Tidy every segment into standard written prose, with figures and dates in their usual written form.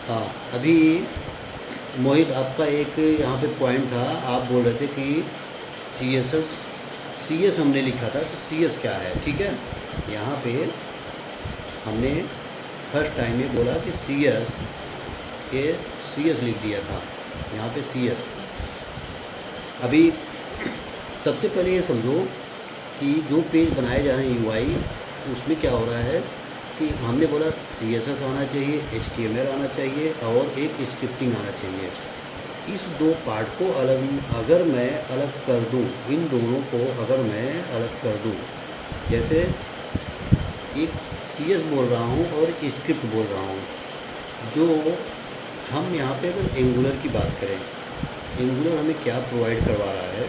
हाँ, अभी मोहित आपका एक यहाँ पे पॉइंट था, आप बोल रहे थे कि C S S C S हमने लिखा था, तो सी एस क्या है, ठीक है। यहाँ पे हमने फर्स्ट टाइम ये बोला कि सी एस, ये सी एस लिख दिया था यहाँ पे सी एस। अभी सबसे पहले ये समझो कि जो पेज बनाए जा रहे हैं यूआई, उसमें क्या हो रहा है कि हमने बोला सी एस एस आना चाहिए, एच टी एम एल आना चाहिए और एक स्क्रिप्टिंग आना चाहिए। इस दो पार्ट को अलग, अगर मैं अलग कर दूं, इन दोनों को अगर मैं अलग कर दूं, जैसे एक सी एस बोल रहा हूं और स्क्रिप्ट बोल रहा हूं, जो हम यहाँ पे अगर एंगुलर की बात करें, एंगुलर हमें क्या प्रोवाइड करवा रहा है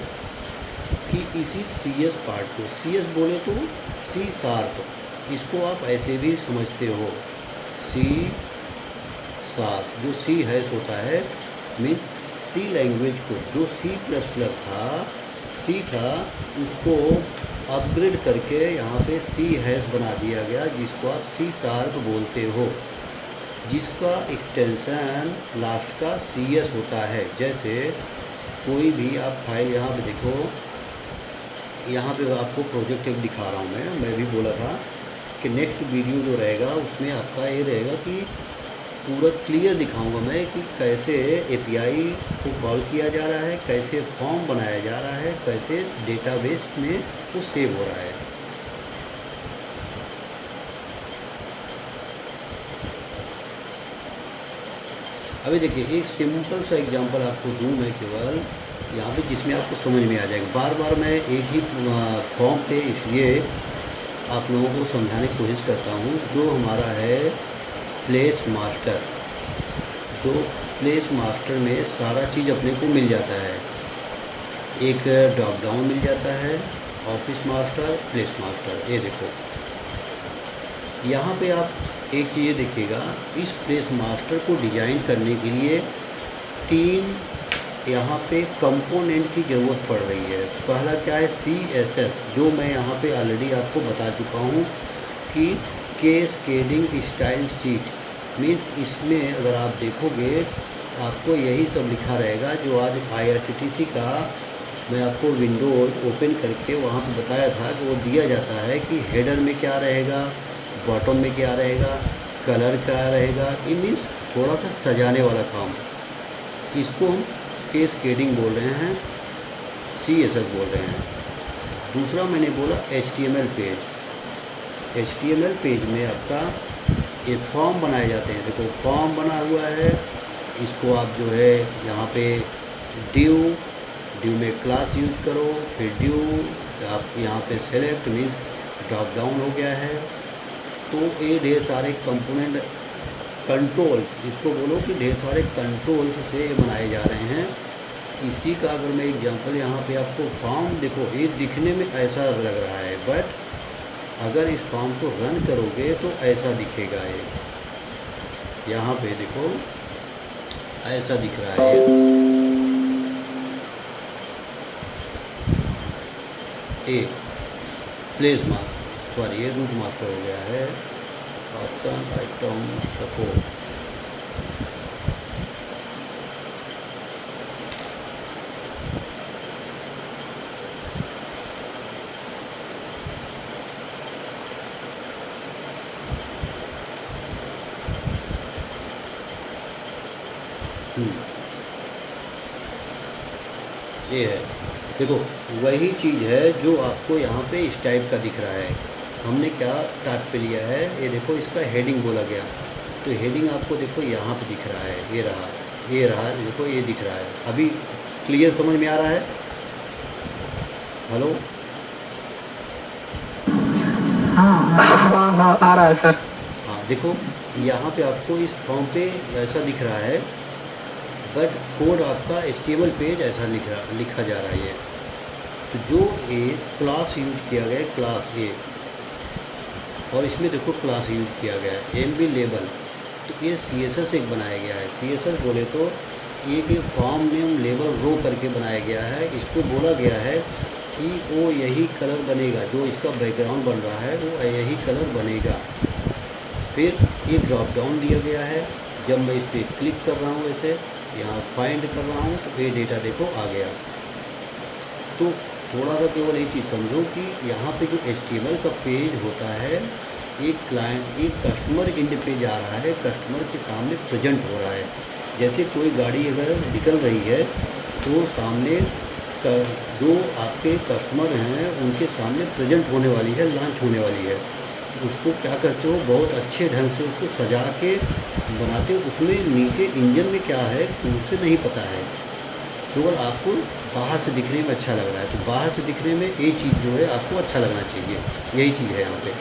कि इसी सी एस पार्ट को, सी एस बोले तो सी शार्प, इसको आप ऐसे भी समझते हो, सी शार्प जो सी हैश होता है, मीन्स सी लैंग्वेज को, जो सी प्लस प्लस था, सी था, उसको अपग्रेड करके यहाँ पे सी हैश बना दिया गया, जिसको आप सी शार्प बोलते हो, जिसका एक्सटेंशन लास्ट का सी एस होता है। जैसे कोई भी आप फाइल यहाँ पे देखो, यहाँ पे आपको प्रोजेक्ट एक दिखा रहा हूँ मैं भी बोला था कि नेक्स्ट वीडियो जो रहेगा उसमें आपका ये रहेगा कि पूरा क्लियर दिखाऊंगा मैं कि कैसे एपीआई को कॉल किया जा रहा है, कैसे फॉर्म बनाया जा रहा है, कैसे डेटाबेस में वो सेव हो रहा है। अभी देखिए एक सिंपल सा एग्जांपल आपको दूं मैं केवल यहाँ पे, जिसमें आपको समझ में आ जाएगा। बार बार मैं एक ही फॉर्म पे इसलिए आप लोगों को समझाने की कोशिश करता हूँ। जो हमारा है प्लेस मास्टर, जो प्लेस मास्टर में सारा चीज़ अपने को मिल जाता है, एक ड्रॉप डाउन मिल जाता है, ऑफिस मास्टर, प्लेस मास्टर। ये देखो यहाँ पे आप एक चीज़ देखिएगा, इस प्लेस मास्टर को डिज़ाइन करने के लिए 3 यहाँ पे कंपोनेंट की ज़रूरत पड़ रही है। पहला क्या है, सी एस एस, जो मैं यहाँ पे ऑलरेडी आपको बता चुका हूँ कि कैस्केडिंग स्टाइल शीट, मीन्स इसमें अगर आप देखोगे आपको यही सब लिखा रहेगा जो आज IRCTC का मैं आपको विंडोज़ ओपन करके वहाँ पे बताया था कि वो दिया जाता है कि हेडर में क्या रहेगा, बॉटम में क्या रहेगा, कलर क्या रहेगा। ये मीन्स थोड़ा सा सजाने वाला काम, इसको हम कैस्केडिंग बोल रहे हैं, CSS बोल रहे हैं। दूसरा मैंने बोला HTML पेज, HTML पेज में आपका ये फॉर्म बनाए जाते हैं। देखो फॉर्म बना हुआ है, इसको आप जो है यहाँ पे ड्यू में क्लास यूज करो, फिर ड्यू आप यहाँ पे सेलेक्ट, मीन्स ड्रॉप डाउन हो गया है। तो ये ढेर सारे कंपोनेंट, कंट्रोल्स, इसको बोलो कि ढेर सारे कंट्रोल्स से बनाए जा रहे हैं। इसी का अगर मैं एग्जांपल यहाँ पे आपको, फॉर्म देखो ये दिखने में ऐसा लग रहा है, बट अगर इस फॉर्म को रन करोगे तो ऐसा दिखेगा। ये यहाँ पे देखो ऐसा दिख रहा है, ये प्लेस मास्टर, सॉरी ये रूट मास्टर हो गया है, ऑप्शन आइटम सपोर्ट। ये है, देखो वही चीज़ है जो आपको यहाँ पे इस टाइप का दिख रहा है। हमने क्या टाइप पे लिया है, ये देखो इसका हेडिंग बोला गया, तो हेडिंग आपको देखो यहाँ पे दिख रहा है, ये रहा, ये रहा, देखो ये दिख रहा है। अभी क्लियर समझ में आ रहा है? हेलो, हाँ, आ रहा है सर। हाँ देखो यहाँ पे आपको इस फॉर्म पे ऐसा दिख रहा है, बट कोड आपका HTML पेज ऐसा लिखा जा रहा है। ये तो जो ये क्लास यूज किया गया है, क्लास ए, और इसमें देखो क्लास यूज किया गया है MB लेबल, तो ये CSS एक बनाया गया है। CSS बोले तो एक फॉर्म नेम लेबल रो करके बनाया गया है। इसको बोला गया है कि वो यही कलर बनेगा, जो इसका बैकग्राउंड बन रहा है वो यही कलर बनेगा। फिर एक ड्रॉप डाउन दिया गया है, जब मैं इस पर क्लिक कर रहा हूँ ऐसे यहाँ फाइंड कर रहा हूँ तो ये डेटा देखो आ गया। तो थोड़ा सा केवल ये चीज़ समझो कि यहाँ पे जो HTML का पेज होता है, एक कस्टमर इंड पे जा रहा है, कस्टमर के सामने प्रेजेंट हो रहा है। जैसे कोई गाड़ी अगर निकल रही है तो सामने जो आपके कस्टमर हैं उनके सामने प्रेजेंट होने वाली है, लॉन्च होने वाली है। उसको क्या करते हो, बहुत अच्छे ढंग से उसको सजा के बनाते हो। उसमें नीचे इंजन में क्या है उसे नहीं पता है, केवल आपको बाहर से दिखने में अच्छा लग रहा है। तो बाहर से दिखने में ये चीज़ जो है आपको अच्छा लगना चाहिए, यही चीज़ है यहाँ पे,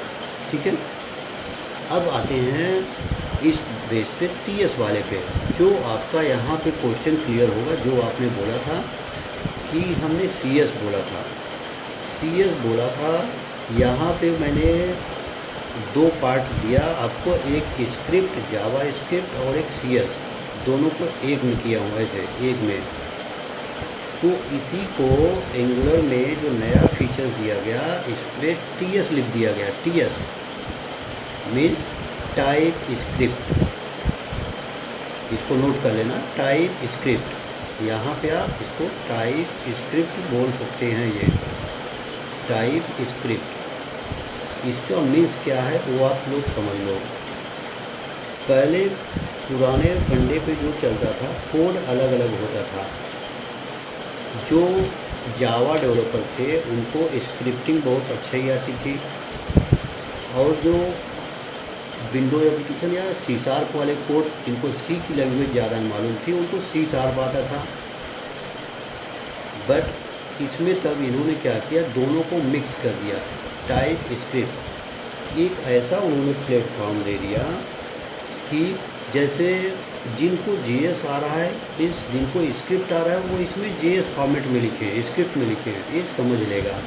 ठीक है। अब आते हैं इस बेस पे TS वाले पे, जो आपका यहाँ पे क्वेश्चन क्लियर होगा। जो आपने बोला था कि हमने CS बोला था, यहाँ पे मैंने दो पार्ट दिया आपको, एक स्क्रिप्ट जावा स्क्रिप्ट और एक CS, दोनों को एक में किया हूँ ऐसे एक में। तो इसी को एंगुलर में जो नया फीचर दिया गया, इस पर TS लिख दिया गया। TS मीन्स टाइप स्क्रिप्ट, इसको नोट कर लेना, टाइप स्क्रिप्ट। यहाँ पे आप इसको टाइप स्क्रिप्ट बोल सकते हैं। ये टाइप स्क्रिप्ट, इसका मीन्स क्या है वो आप लोग समझ लो। पहले पुराने फंडे पे जो चलता था, कोड अलग अलग होता था। जो जावा डेवलपर थे उनको स्क्रिप्टिंग बहुत अच्छा ही आती थी, और जो विंडो एप्लीकेशन या C# वाले कोड, जिनको C की लैंग्वेज ज़्यादा मालूम थी, उनको C# आता था। बट इसमें तब इन्होंने क्या किया, दोनों को मिक्स कर दिया। टाइप स्क्रिप्ट एक ऐसा उन्होंने प्लेटफॉर्म दे दिया कि जैसे जिनको JS आ रहा है, इस जिनको स्क्रिप्ट आ रहा है वो इसमें JS फॉर्मेट में लिखे, स्क्रिप्ट में लिखे, ये समझ लेगा।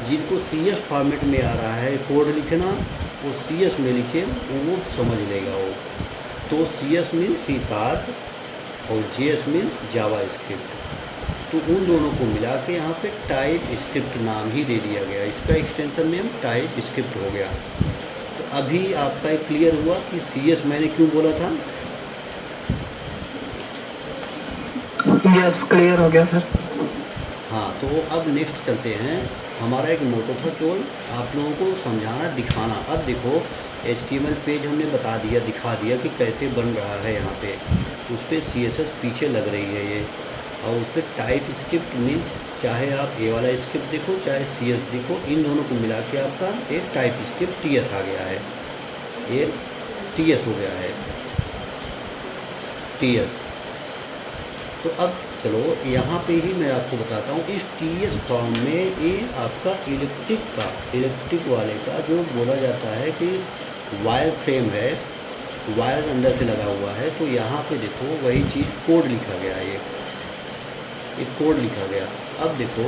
जिनको CS फॉर्मेट में आ रहा है कोड लिखना, वो CS में लिखे, वो समझ लेगा वो। तो CS मीन्स C# और JS मीन्स जावा स्क्रिप्ट। तो उन दोनों को मिला के यहाँ पे टाइप स्क्रिप्ट नाम ही दे दिया गया, इसका एक्सटेंशन नेम टाइप स्क्रिप्ट हो गया। तो अभी आपका एक क्लियर हुआ कि CS मैंने क्यों बोला था। यस, क्लियर हो गया सर। हाँ, तो अब नेक्स्ट चलते हैं। हमारा एक मोटो था केवल आप लोगों को समझाना, दिखाना। अब देखो HTML पेज हमने बता दिया, दिखा दिया कि कैसे बन रहा है। यहाँ पे उस पर CSS पीछे लग रही है ये, और उस पर टाइप स्क्रिप्ट मीन्स चाहे आप ये वाला स्क्रिप्ट देखो चाहे CS देखो, इन दोनों को मिला के आपका एक टाइप स्क्रिप्ट TS आ गया है। ये TS हो गया है, TS। तो अब चलो यहाँ पे ही मैं आपको बताता हूँ, इस TS फॉर्म में ये आपका इलेक्ट्रिक वाले का जो बोला जाता है कि वायर फ्रेम है, वायर अंदर से लगा हुआ है। तो यहाँ पे देखो वही चीज़ कोड लिखा गया है, ये कोड लिखा गया। अब देखो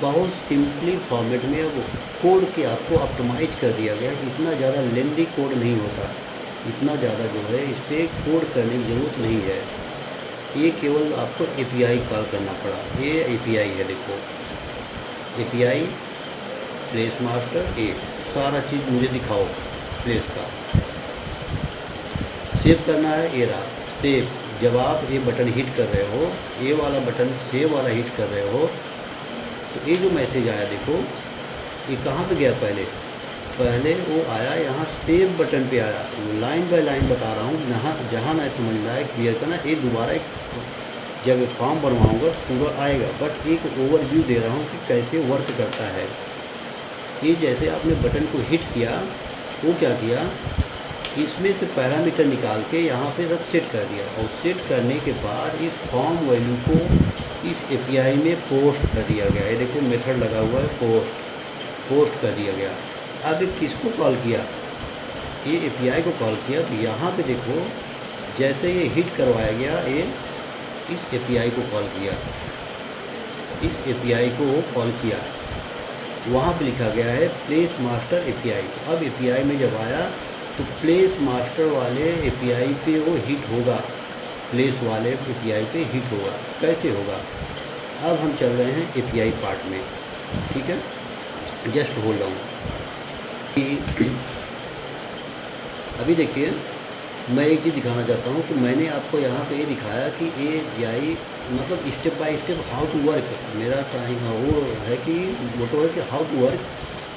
बहुत सिंपली फॉर्मेट में अब कोड के आपको ऑप्टिमाइज कर दिया गया। इतना ज़्यादा लेंदी कोड नहीं होता, इतना ज़्यादा जो है इस पर कोड करने की ज़रूरत नहीं है। ये केवल आपको API कॉल करना पड़ा। ये API है, देखो API प्लेस मास्टर, ये सारा चीज़ मुझे दिखाओ। प्लेस का सेव करना है, ये रहा सेव। जब आप ये बटन हिट कर रहे हो, ये वाला बटन सेव वाला हिट कर रहे हो, तो ये जो मैसेज आया देखो, ये कहाँ पे गया, पहले वो आया यहाँ सेव बटन पे आया। लाइन बाय लाइन बता रहा हूँ, जहाँ ना समझ में आए क्लियर करना। ये दोबारा एक जब फॉर्म बनवाऊँगा तो पूरा आएगा, बट एक ओवरव्यू दे रहा हूँ कि कैसे वर्क करता है। ये जैसे आपने बटन को हिट किया, वो क्या किया, इसमें से पैरामीटर निकाल के यहाँ पे सब सेट कर दिया, और सेट करने के बाद इस फॉर्म वैल्यू को इस API में पोस्ट कर दिया गया। ये देखो मेथड लगा हुआ है, पोस्ट कर दिया गया। अब किसको कॉल किया, ये API को कॉल किया। तो यहाँ पे देखो जैसे ये हिट करवाया गया, ये इस API को कॉल किया, इस API को कॉल किया। वहाँ पे लिखा गया है प्लेस मास्टर API। अब API में जब आया तो प्लेस मास्टर वाले API पे वो हिट होगा, प्लेस वाले API पे हिट होगा। कैसे होगा, अब हम चल रहे हैं API पार्ट में, ठीक है। Just hold on. अभी देखिए मैं एक चीज़ दिखाना चाहता हूँ कि मैंने आपको यहाँ पे ये दिखाया कि API मतलब step by step how to work. मेरा टाइम वो है कि मोटो है कि हाउ टू वर्क।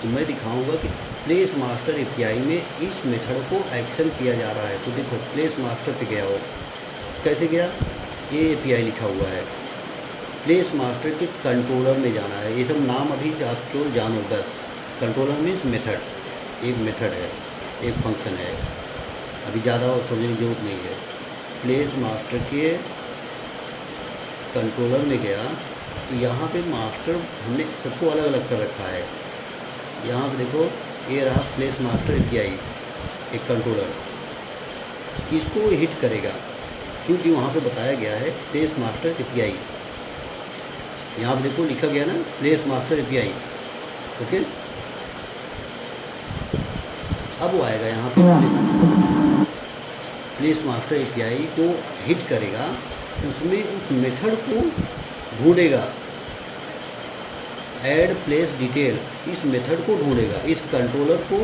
तो मैं दिखाऊंगा कि प्लेस मास्टर API में इस मेथड को एक्शन किया जा रहा है। तो देखो प्लेस मास्टर पे गया हो, कैसे गया, ये API लिखा हुआ है। प्लेस मास्टर के कंट्रोलर में जाना है। ये सब नाम अभी आप केवल जानो बस। कंट्रोलर मीन्स मेथड, एक मेथड है, एक फंक्शन है, अभी ज़्यादा समझने की जरूरत नहीं है। प्लेस मास्टर के कंट्रोलर में गया तो यहाँ पे मास्टर हमने सबको अलग अलग कर रखा है। यहाँ पे देखो ये रहा प्लेस मास्टर API, एक कंट्रोलर, इसको हिट करेगा क्योंकि वहाँ पे बताया गया है प्लेस मास्टर API। यहाँ पे देखो लिखा गया ना प्लेस मास्टर API। ओके, अब वो आएगा यहाँ पे प्लेस मास्टर API को हिट करेगा, उसमें उस मेथड को ढूंढेगा, ऐड प्लेस डिटेल, इस मेथड को ढूंढेगा, इस कंट्रोलर को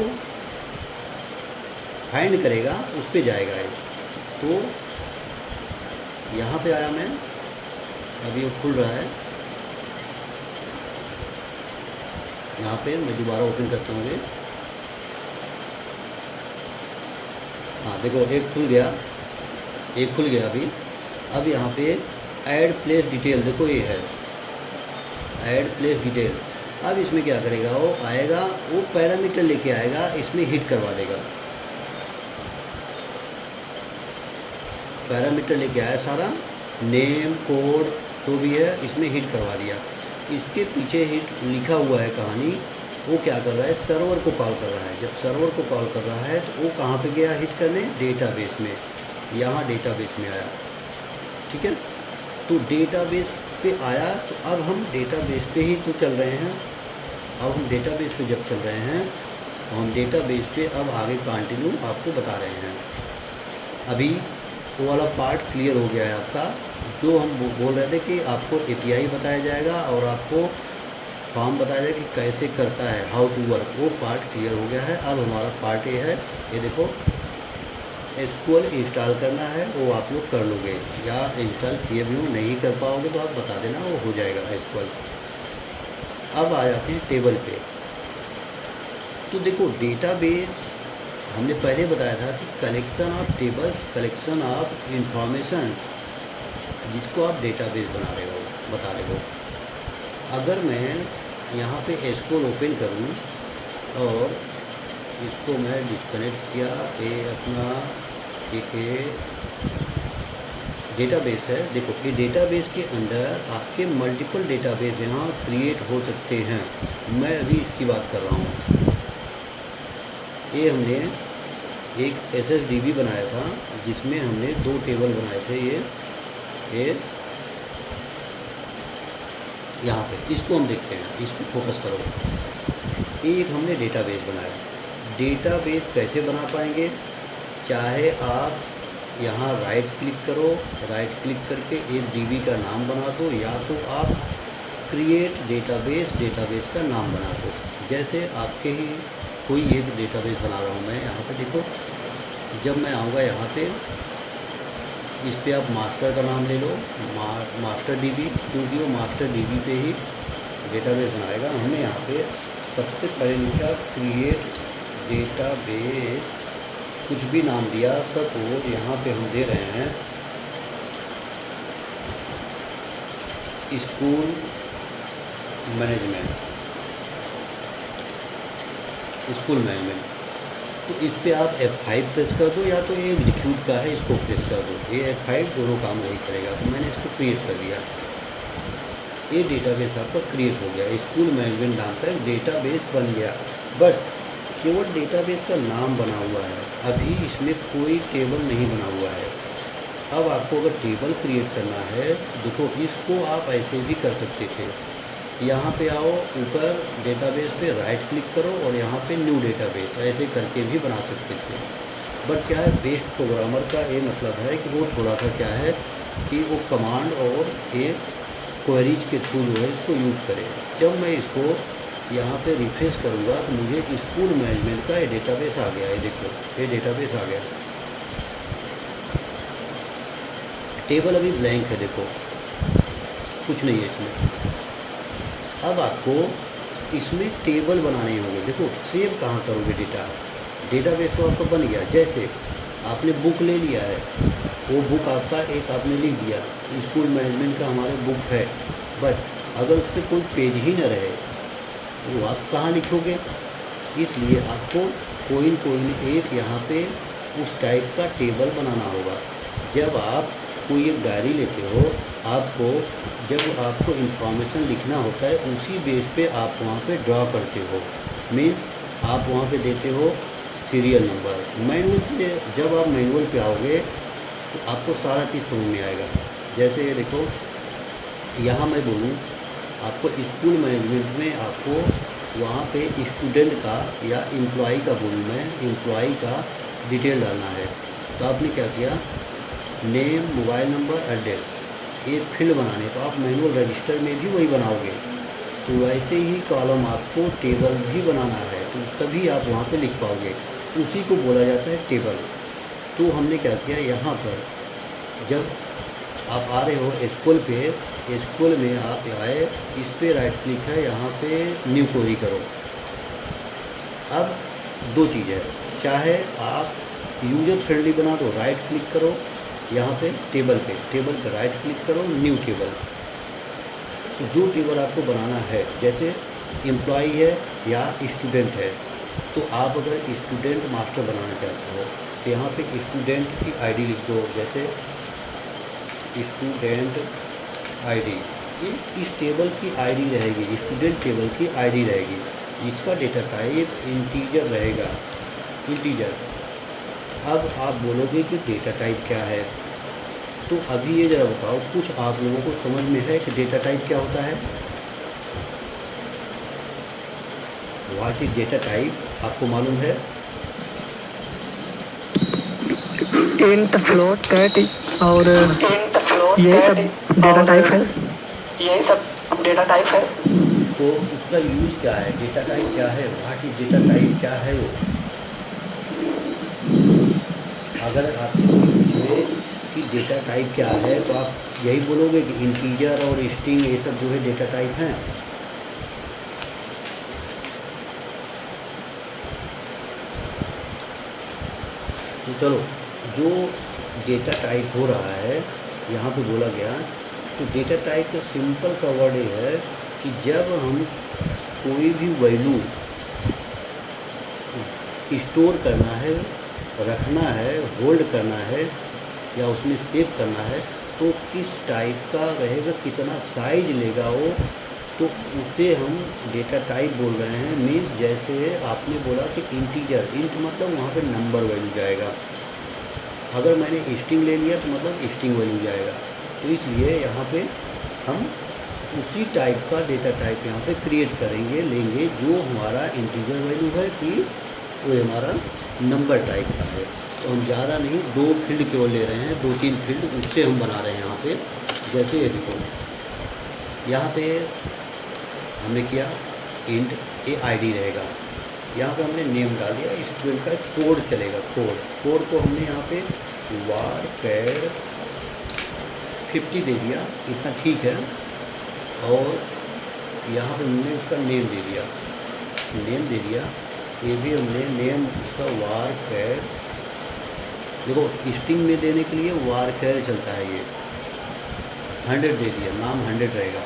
फाइंड करेगा, उस पर जाएगा ये। तो यहाँ पे आया मैं, अभी ये खुल रहा है। यहाँ पे मैं दोबारा ओपन करता हूँ ये। हाँ देखो एक खुल गया, एक खुल गया अभी। अब यहाँ पे ऐड प्लेस डिटेल, देखो ये है ऐड प्लेस डिटेल। अब इसमें क्या करेगा, वो आएगा, वो पैरामीटर लेके आएगा, इसमें हिट करवा देगा। पैरामीटर लेके आया सारा, नेम कोड जो भी है इसमें हिट करवा दिया। इसके पीछे हिट लिखा हुआ है कहानी, वो क्या कर रहा है, सर्वर को कॉल कर रहा है। जब सर्वर को कॉल कर रहा है तो वो कहाँ पे गया हिट करने, डेटाबेस में। यहाँ डेटाबेस में आया, ठीक है। तो डेटाबेस पे आया, तो अब हम डेटाबेस पे ही तो चल रहे हैं। अब हम डेटाबेस पे जब चल रहे हैं तो हम डेटाबेस पे अब आगे कंटिन्यू आपको बता रहे हैं। अभी वो वाला पार्ट क्लियर हो गया है आपका, जो हम बोल रहे थे कि आपको API बताया जाएगा और आपको फॉर्म बताया जाएगा कि कैसे करता है, हाउ टू वर्क, वो पार्ट क्लियर हो गया है। अब हमारा पार्ट ये है, ये देखो SQL इंस्टॉल करना है, वो आप लोग कर लोगे, या इंस्टॉल किए भी हो नहीं कर पाओगे तो आप बता देना, वो हो जाएगा SQL। अब आ जाते हैं टेबल पे। तो देखो डेटाबेस हमने पहले बताया था कि collection of tables, collection of informations, जिसको आप डेटाबेस बना रहे हो, बता रहे हो। अगर मैं यहाँ पे SQL ओपन करूँ और इसको मैं डिस्कनेक्ट किया, ये अपना एक डेटाबेस है। देखो ये डेटाबेस के अंदर आपके मल्टीपल डेटाबेस यहाँ क्रिएट हो सकते हैं। मैं अभी इसकी बात कर रहा हूँ। ये हमने एक SSDB बनाया था जिसमें हमने 2 टेबल बनाए थे। ये यहाँ पे इसको हम देखते हैं, इस पर फोकस करो। एक हमने डेटाबेस बनाया। डेटाबेस कैसे बना पाएंगे, चाहे आप यहाँ राइट क्लिक करो, राइट क्लिक करके एक DB का नाम बना दो, या तो आप क्रिएट डेटाबेस, डेटाबेस का नाम बना दो। जैसे आपके ही कोई एक डेटाबेस बना रहा हूँ मैं। यहाँ पे देखो, जब मैं आऊँगा यहाँ पे, इस पे आप मास्टर का नाम ले लो, मास्टर DB, क्योंकि वो मास्टर DB पे ही डेटाबेस बनाएगा। हमने यहाँ पे सबसे पहले लिखा क्रिएट डेटाबेस, कुछ भी नाम दिया। सपोज यहाँ पे हम दे रहे हैं स्कूल मैनेजमेंट, स्कूल मैनेजमेंट। तो इस पे आप F5 प्रेस कर दो, या तो ये एग्जीक्यूट का है, इसको प्रेस कर दो। ये F5 दोनों काम वही करेगा। तो मैंने इसको क्रिएट कर दिया, ये डेटाबेस आपका क्रिएट हो गया। स्कूल मैनेजमेंट नाम का एक डेटाबेस बन गया, बट केवल डेटाबेस का नाम बना हुआ है, अभी इसमें कोई टेबल नहीं बना हुआ है। अब आपको अगर टेबल क्रिएट करना है, देखो इसको आप ऐसे भी कर सकते थे। यहाँ पे आओ, ऊपर डेटाबेस पे राइट क्लिक करो और यहाँ पे न्यू डेटाबेस, ऐसे करके भी बना सकते थे। बट क्या है, बेस्ट प्रोग्रामर का ये मतलब है कि वो थोड़ा सा क्या है कि वो कमांड और एक क्वेरीज के थ्रू जो है इसको यूज करें। जब मैं इसको यहाँ पे रिफ्रेश करूँगा तो मुझे स्कूल मैनेजमेंट का ये डेटाबेस आ गया है। देखो ये डेटाबेस आ गया। टेबल अभी ब्लैंक है, देखो कुछ नहीं है इसमें। अब आपको इसमें टेबल बनाने होंगे। देखो सेव कहाँ करोगे डेटा, डेटाबेस तो आपका बन गया। जैसे आपने बुक ले लिया है, वो बुक आपका एक आपने लिख दिया, स्कूल मैनेजमेंट का हमारे बुक है, बट अगर उस पर कोई पेज ही न रहे तो आप कहाँ लिखोगे। इसलिए आपको कोई न कोई एक यहाँ पे उस टाइप का टेबल बनाना होगा। जब आप कोई एक डायरी लेते हो, आपको जब आपको इंफॉर्मेशन लिखना होता है उसी बेस पे आप वहाँ पे ड्रा करते हो। मीन्स आप वहाँ पे देते हो सीरियल नंबर। मैनुअल पे जब आप मैनुअल पे आओगे तो आपको सारा चीज़ समझ में आएगा। जैसे ये देखो, यहाँ मैं बोलूँ आपको स्कूल मैनेजमेंट में आपको वहाँ पे स्टूडेंट का या एम्प्लॉई का बोलूँ मैं, एम्प्लॉई का डिटेल डालना है। तो आपने क्या किया, नेम, मोबाइल नंबर, एड्रेस, एक फील्ड बनाने, तो आप मैनुअल रजिस्टर में भी वही बनाओगे। तो वैसे ही कॉलम आपको टेबल भी बनाना है, तो तभी आप वहाँ पे लिख पाओगे। उसी को बोला जाता है टेबल। तो हमने क्या किया, यहाँ पर जब आप आ रहे हो स्कूल पे, स्कूल में आप आए, इस पे राइट क्लिक है, यहाँ पे न्यू क्वेरी करो। अब दो चीज़ है, चाहे आप यूजर फ्रेंडली बना दो, राइट क्लिक करो यहाँ पे टेबल पे राइट क्लिक करो, न्यू टेबल। तो जो टेबल आपको बनाना है, जैसे एम्प्लॉई है या स्टूडेंट है, तो आप अगर स्टूडेंट मास्टर बनाना चाहते हो तो यहाँ पे स्टूडेंट की आईडी लिख दो। जैसे स्टूडेंट आईडी, ये इस टेबल की आईडी रहेगी, स्टूडेंट टेबल की आईडी रहेगी, जिसका डेटा टाइप इंटीजर रहेगा, इंटीजर। अब आप बोलोगे कि डेटा टाइप क्या है, तो अभी ये ज़रा बताओ, कुछ आप लोगों को समझ में है कि डेटा टाइप क्या होता है? व्हाट इज डेटा टाइप, आपको मालूम है? इंट, फ्लोट, कैट और ये सब डेटा टाइप है। ये सब डेटा टाइप है। तो उसका यूज क्या है, डेटा टाइप क्या है, व्हाट इज डेटा टाइप क्या है वो? अगर आपसे कोई पूछे कि डेटा टाइप क्या है, तो आप यही बोलोगे कि इंटीजर और स्ट्रिंग ये सब जो है डेटा टाइप हैं। तो चलो, जो डेटा टाइप हो रहा है यहाँ पे बोला गया, तो डेटा टाइप का सिंपल सा वर्ड ये है कि जब हम कोई भी वैल्यू स्टोर करना है, रखना है, होल्ड करना है या उसमें सेव करना है, तो किस टाइप का रहेगा, कितना साइज लेगा वो, तो उसे हम डेटा टाइप बोल रहे हैं। मीन्स जैसे आपने बोला कि इंटीजर, इंट मतलब वहाँ पे नंबर वैल्यू जाएगा। अगर मैंने स्ट्रिंग ले लिया तो मतलब स्ट्रिंग वैल्यू जाएगा। तो इसलिए यहाँ पे हम उसी टाइप का डेटा टाइप यहाँ पे क्रिएट करेंगे, लेंगे, जो हमारा इंटीजर वैल्यू है कि वो हमारा नंबर टाइप का है। तो हम ज़्यादा नहीं, 2 फील्ड केवल ले रहे हैं, 2-3 फील्ड, उससे हम बना रहे हैं यहाँ पे। जैसे ये देखो, यहाँ पे हमने किया इंट, ए आईडी रहेगा, यहाँ पे हमने नेम डाल दिया, स्टूडेंट का कोड चलेगा, कोड को हमने यहाँ पे var char 50 दे दिया, इतना ठीक है। और यहाँ पे हमने उसका नेम दे दिया, ये भी हमने नेम उसका var char, देखो स्ट्रिंग में देने के लिए var char चलता है, ये 100 दे दिया, नाम 100 रहेगा।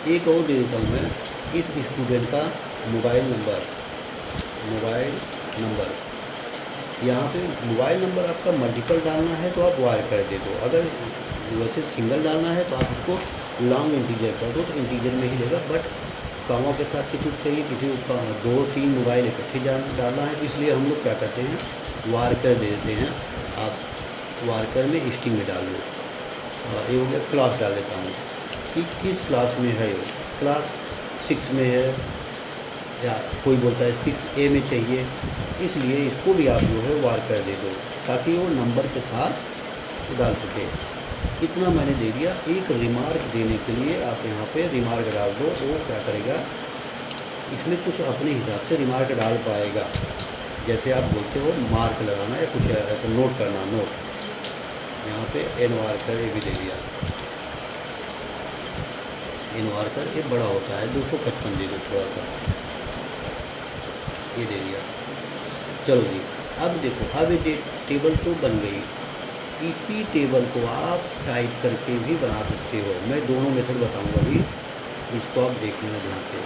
एक और दे देता हूँ मैं, इस स्टूडेंट का मोबाइल नंबर, यहाँ पे मोबाइल नंबर आपका मल्टीपल डालना है तो आप var char दे दो, अगर वैसे सिंगल डालना है तो आप उसको लॉन्ग इंटीजर कर दो, तो इंटीजर में ही लेगा। बट कामों के साथ किसी को चाहिए, किसी को 2-3 मोबाइल इकट्ठे डालना है, इसलिए हम लोग क्या करते हैं, var char दे देते हैं। आप var char में स्ट्रिंग में डाल दो। ये हो गया। क्लास डाल देता हूँ कि किस क्लास में है, ये क्लास 6 में है, या कोई बोलता है 6A में चाहिए, इसलिए इसको भी आप जो है var char दे दो, ताकि वो नंबर के साथ डाल सके। इतना मैंने दे दिया। एक रिमार्क देने के लिए आप यहाँ पे रिमार्क डाल दो, वो क्या करेगा, इसमें कुछ अपने हिसाब से रिमार्क डाल पाएगा। जैसे आप बोलते हो मार्क लगाना या कुछ ऐसा नोट करना, नोट यहाँ पे एनवार्कर ये भी दे दिया। एनवार्कर ये बड़ा होता है 255 दे दो थोड़ा सा, ये दे दिया। चलो जी, अब देखो, अब ये टेबल तो बन गई। इसी टेबल को आप टाइप करके भी बना सकते हो। मैं दोनों मेथड बताऊंगा अभी, इसको आप देख लेना ध्यान से।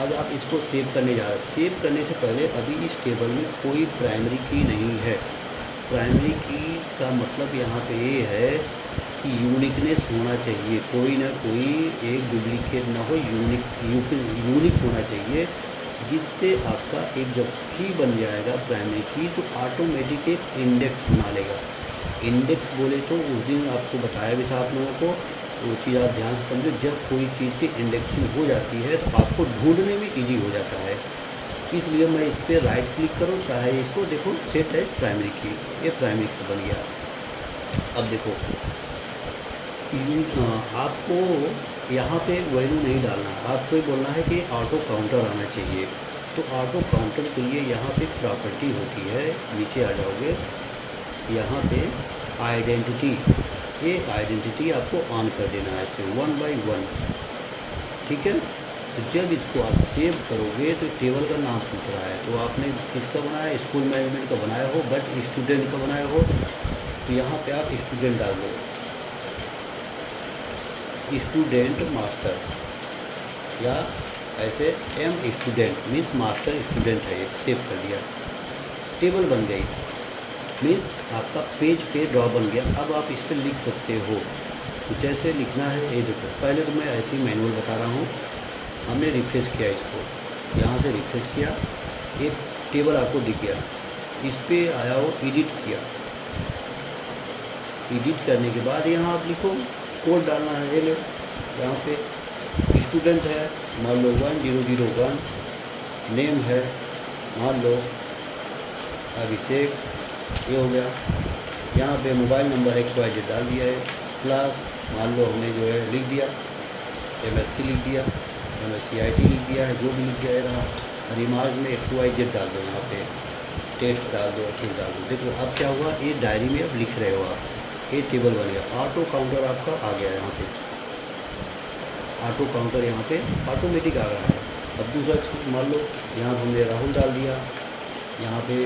अब आप इसको सेव करने जा रहे हो। सेव करने से पहले अभी इस टेबल में कोई प्राइमरी की नहीं है। प्राइमरी की का मतलब यहाँ पे ये है कि यूनिकनेस होना चाहिए, कोई ना कोई एक डुप्लीकेट ना हो, यूनिक होना चाहिए, जिससे आपका एक जब की बन जाएगा प्राइमरी की तो ऑटोमेटिक एक इंडेक्स बना लेगा। इंडेक्स बोले तो उस दिन आपको बताया भी था आप लोगों को, वो चीज़ आप ध्यान से समझो। जब कोई चीज़ की इंडेक्सिंग हो जाती है तो आपको ढूंढने में इजी हो जाता है। इसलिए मैं इस पर राइट क्लिक करूँ, चाहे इसको देखो सेट एज प्राइमरी की, ये प्राइमरी की बन गया। अब देखो आपको यहाँ पे वैल्यू नहीं डालना, आपको बोलना है कि ऑटो काउंटर आना चाहिए। तो ऑटो काउंटर के लिए यहाँ पे प्रॉपर्टी होती है, नीचे आ जाओगे, यहाँ पे आइडेंटिटी, ये आइडेंटिटी आपको ऑन कर देना है 1 by 1, ठीक है। तो जब इसको आप सेव करोगे तो टेबल का नाम पूछ रहा है, तो आपने किसका बनाया, स्कूल मैनेजमेंट का बनाया हो, बट स्टूडेंट का बनाया हो, तो यहाँ पे आप स्टूडेंट डाल दो, स्टूडेंट मास्टर, या ऐसे M student means master student है, ये सेव कर दिया। टेबल बन गई, मीन्स आपका पेज पे ड्रॉ बन गया। अब आप इस पर लिख सकते हो, तो जैसे लिखना है ये देखो। पहले तो मैं ऐसे ही मैनुअल बता रहा हूँ। हमने रिफ्रेश किया इसको, यहाँ से रिफ्रेश किया, एक टेबल आपको दिख गया। इस पर आया हो, एडिट किया, एडिट करने के बाद यहाँ आप लिखो, कोड डालना है। ये ले, यहाँ पे स्टूडेंट है, मान लो 1001, नेम है मान लो अभिषेक, ये हो गया। यहाँ पे मोबाइल नंबर XYZ डाल दिया है, क्लास मान लो हमने जो है लिख दिया, MSc लिख दिया, MSc IT लिख दिया है, जो भी लिख दिया है। रिमार्क में XYZ डाल दो, यहाँ पे टेस्ट डाल दो, अच्छी डाल दो। देखो अब क्या हुआ, ये डायरी में अब लिख रहे हो आप, ये टेबल बन गया। ऑटो काउंटर आपका आ गया, यहाँ पे ऑटो काउंटर यहाँ पे ऑटोमेटिक आ रहा है। अब दूसरा चीज़ मान लो यहाँ पर हमने राहुल डाल दिया, यहाँ पे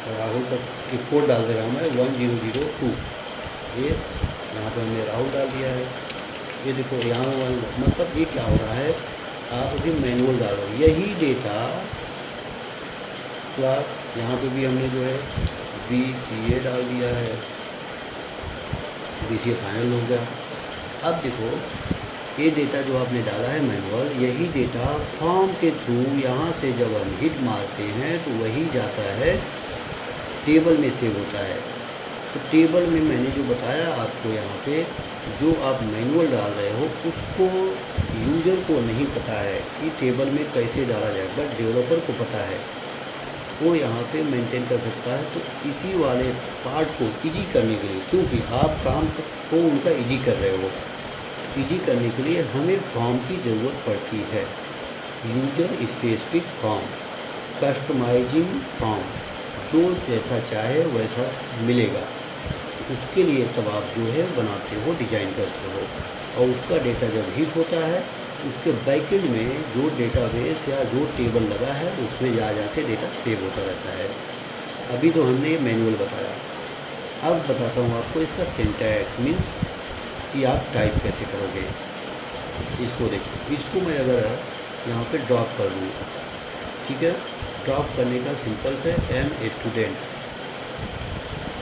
राहुल का एक कोड डाल दे रहा हूँ मैं 1002, ये यहाँ पे हमने राहुल डाल दिया है। ये देखो यहाँ मतलब ये क्या हो रहा है, आप अभी मैनुअल डाल रहे हो, यही डेटा क्लास यहाँ पे भी हमने जो है BCA डाल दिया है, BCA फाइनल हो गया। अब देखो ये डेटा जो आपने डाला है मैनुअल, यही डेटा फॉर्म के थ्रू यहाँ से जब हम हिट मारते हैं तो वही जाता है टेबल में सेव होता है। तो टेबल में मैंने जो बताया आपको, यहाँ पे जो आप मैनुअल डाल रहे हो उसको यूज़र को नहीं पता है कि टेबल में कैसे डाला जाए, बट डेवलपर को पता है, वो यहाँ पे मेंटेन कर सकता है। तो इसी वाले पार्ट को इजी करने के लिए, क्योंकि आप काम को उनका इजी कर रहे हो, इजी करने के लिए हमें फॉर्म की ज़रूरत पड़ती है, user specific form, customising form, जो जैसा चाहे वैसा मिलेगा। उसके लिए तब आप जो है बनाते हो, डिज़ाइन करते हो, और उसका डेटा जब हिट होता है उसके बैकएंड में जो डेटाबेस या जो टेबल लगा है उसमें जाके डेटा सेव होता रहता है। अभी तो हमने मैनुअल बताया, अब बताता हूँ आपको इसका सिंटैक्स, मीन्स कि आप टाइप कैसे करोगे। इसको देखो, इसको मैं अगर यहाँ पे ड्रॉप कर दूँ, ठीक है, ड्रॉप करने का सिंपल से एम स्टूडेंट,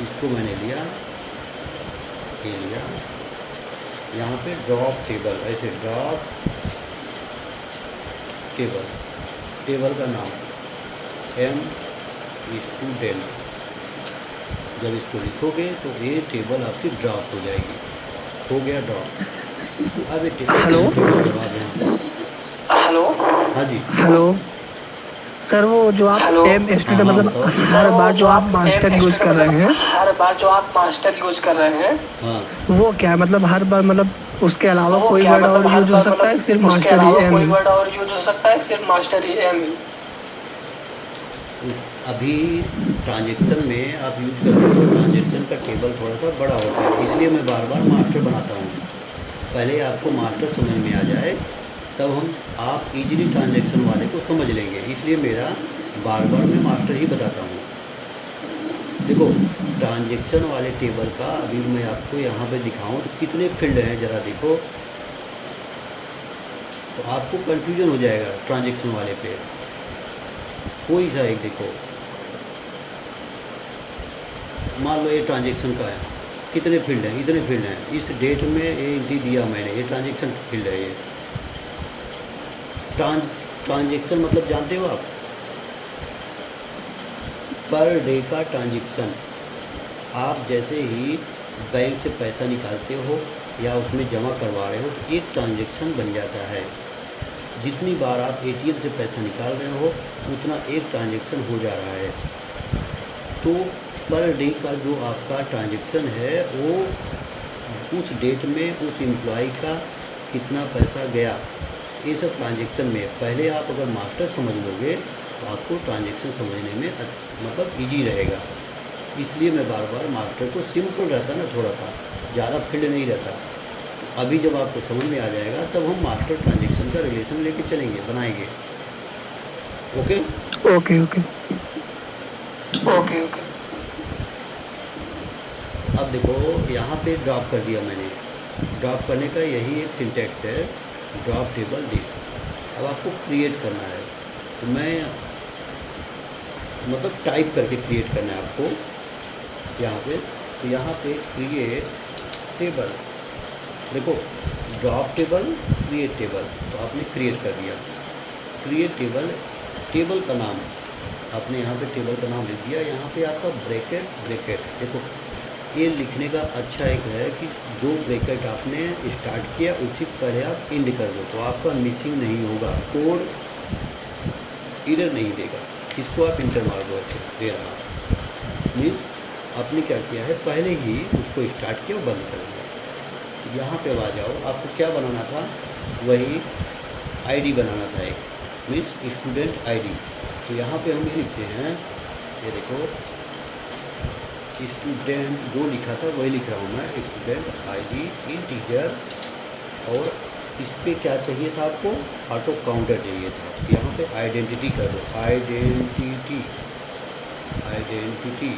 इसको मैंने लिया, ये लिया, यहाँ पे ड्रॉप टेबल, ऐसे ड्रॉप टेबल, टेबल का नाम एम स्टूडेंट, जब इसको लिखोगे तो ये टेबल आपकी ड्रॉप हो जाएगी, हो गया ड्रॉप। अब ये टेबल हेलो जवाब यहाँ, हेलो हाँ जी, हेलो सर, वो जो आप एम हाँ स्टूडेंट हाँ मतलब बताओ, हर बार जो आप मास्टर यूज कर रहे हैं, हर बार जो आप मास्टर यूज कर रहे हैं, हाँ वो क्या है, मतलब हर बार मतलब उसके अलावा वो कोई क्या वर्ड और मतलब हर यूज हो बार सकता है, मतलब सिर्फ उसके मास्टर ही अलावा एम कोई ही? वर्ड और यूज हो सकता है, सिर्फ मास्टर ही एम ही? अभी ट्रांजेक्शन में आप यूज कर सकते हो, ट्रांजेक्शन का का टेबल थोड़ा सा बड़ा होता है, इसलिए मैं बार बार मास्टर बनाता हूँ। पहले आपको मास्टर समझ में आ जाए तब हम आप इजीली ट्रांजैक्शन वाले को समझ लेंगे, इसलिए मेरा बार बार मैं मास्टर ही बताता हूँ। देखो ट्रांजैक्शन वाले टेबल का अभी मैं आपको यहाँ पे दिखाऊँ तो कितने फील्ड हैं ज़रा देखो, तो आपको कंफ्यूजन हो जाएगा। ट्रांजैक्शन वाले पे कोई सा एक देखो, मान लो ये ट्रांजैक्शन का है, कितने फील्ड हैं, इतने फील्ड हैं, इस डेट में ये एंट्री दिया मैंने, ये ट्रांजैक्शन फील्ड है। ये ट्रांजैक्शन मतलब जानते हो आप, पर डे का ट्रांजैक्शन। आप जैसे ही बैंक से पैसा निकालते हो या उसमें जमा करवा रहे हो तो एक ट्रांजैक्शन बन जाता है। जितनी बार आप एटीएम से पैसा निकाल रहे हो उतना एक ट्रांजैक्शन हो जा रहा है। तो पर डे का जो आपका ट्रांजैक्शन है वो उस डेट में उस एम्प्लॉय का कितना पैसा गया, ये सब ट्रांजैक्शन में। पहले आप अगर मास्टर समझ लोगे तो आपको ट्रांजैक्शन समझने में मतलब इजी रहेगा। इसलिए मैं बार बार मास्टर को, सिंपल रहता ना, थोड़ा सा ज़्यादा फील्ड नहीं रहता। अभी जब आपको समझ में आ जाएगा तब हम मास्टर ट्रांजैक्शन का रिलेशन लेके चलेंगे, बनाएंगे। Okay okay okay okay okay. अब देखो यहाँ पे ड्रॉप कर दिया मैंने। ड्रॉप करने का यही एक सिंटेक्स है, ड्रॉप टेबल दिस। अब आपको क्रिएट करना है तो मैं मतलब टाइप करके क्रिएट करना है आपको यहाँ से। तो यहाँ पे क्रिएट टेबल, देखो ड्रॉप टेबल, क्रिएट टेबल, तो आपने क्रिएट कर दिया। क्रिएट टेबल, टेबल का नाम आपने यहाँ पे टेबल का नाम लिख दिया। यहाँ पे आपका ब्रैकेट, ब्रैकेट देखो ये लिखने का अच्छा एक है कि जो ब्रैकेट आपने स्टार्ट किया उसी पहले आप एंड कर दो, तो आपका मिसिंग नहीं होगा, कोड एरर नहीं देगा। इसको आप इंटर मार दो, ऐसे दे रहा मीन्स आपने क्या किया है, पहले ही उसको स्टार्ट किया और बंद कर दिया। तो यहाँ पे आ जाओ, आपको क्या बनाना था, वही आईडी बनाना था एक, मीन्स स्टूडेंट आईडी। तो यहाँ पे हम ये लिखते हैं, ये देखो स्टूडेंट जो लिखा था वही लिख रहा हूँ मैं, स्टूडेंट आईडी इंटीजर। और इस पर क्या चाहिए था आपको, ऑटो काउंटर चाहिए था। यहाँ पे आइडेंटिटी कर दो, आइडेंटिटी, आइडेंटिटी,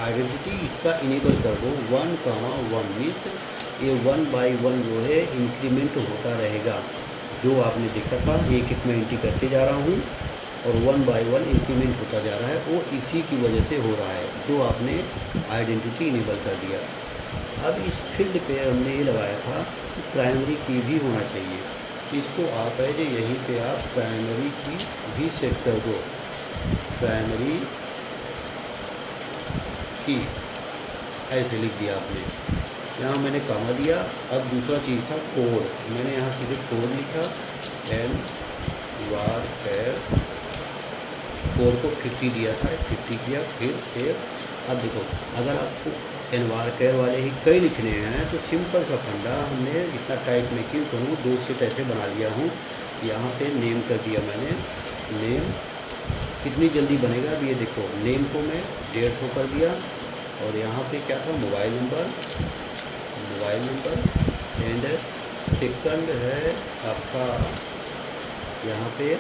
आइडेंटिटी इसका इनेबल कर दो 1,1 मीन्स ये 1 बाई 1 जो है इंक्रीमेंट होता रहेगा। जो आपने देखा था एक एक मैं एंट्री करते जा रहा हूँ और 1 बाई 1 इंक्रीमेंट होता जा रहा है, वो इसी की वजह से हो रहा है जो आपने आइडेंटिटी इनेबल कर दिया। अब इस फील्ड पे हमने ये लगाया था कि प्राइमरी की भी होना चाहिए। इसको आप है जो यहीं पे आप प्राइमरी की भी सेट कर दो, प्राइमरी की ऐसे लिख दिया आपने। यहाँ मैंने कमा दिया। अब दूसरा चीज़ था कोड, मैंने यहाँ सीधे कोड लिखा, एन वार कैर, कोड को 50 दिया था, 50 किया, फिर एक। अब देखो अगर आपको एनवार केयर वाले ही कई लिखने हैं तो सिंपल सा फंडा, हमने इतना टाइप में क्यों करूँ, 2 सेट ऐसे बना लिया हूँ। यहाँ पे नेम कर दिया मैंने, नेम कितनी जल्दी बनेगा अब ये देखो, नेम को मैं 150 कर दिया। और यहाँ पे क्या था, mobile number, mobile number and second है आपका यहाँ पे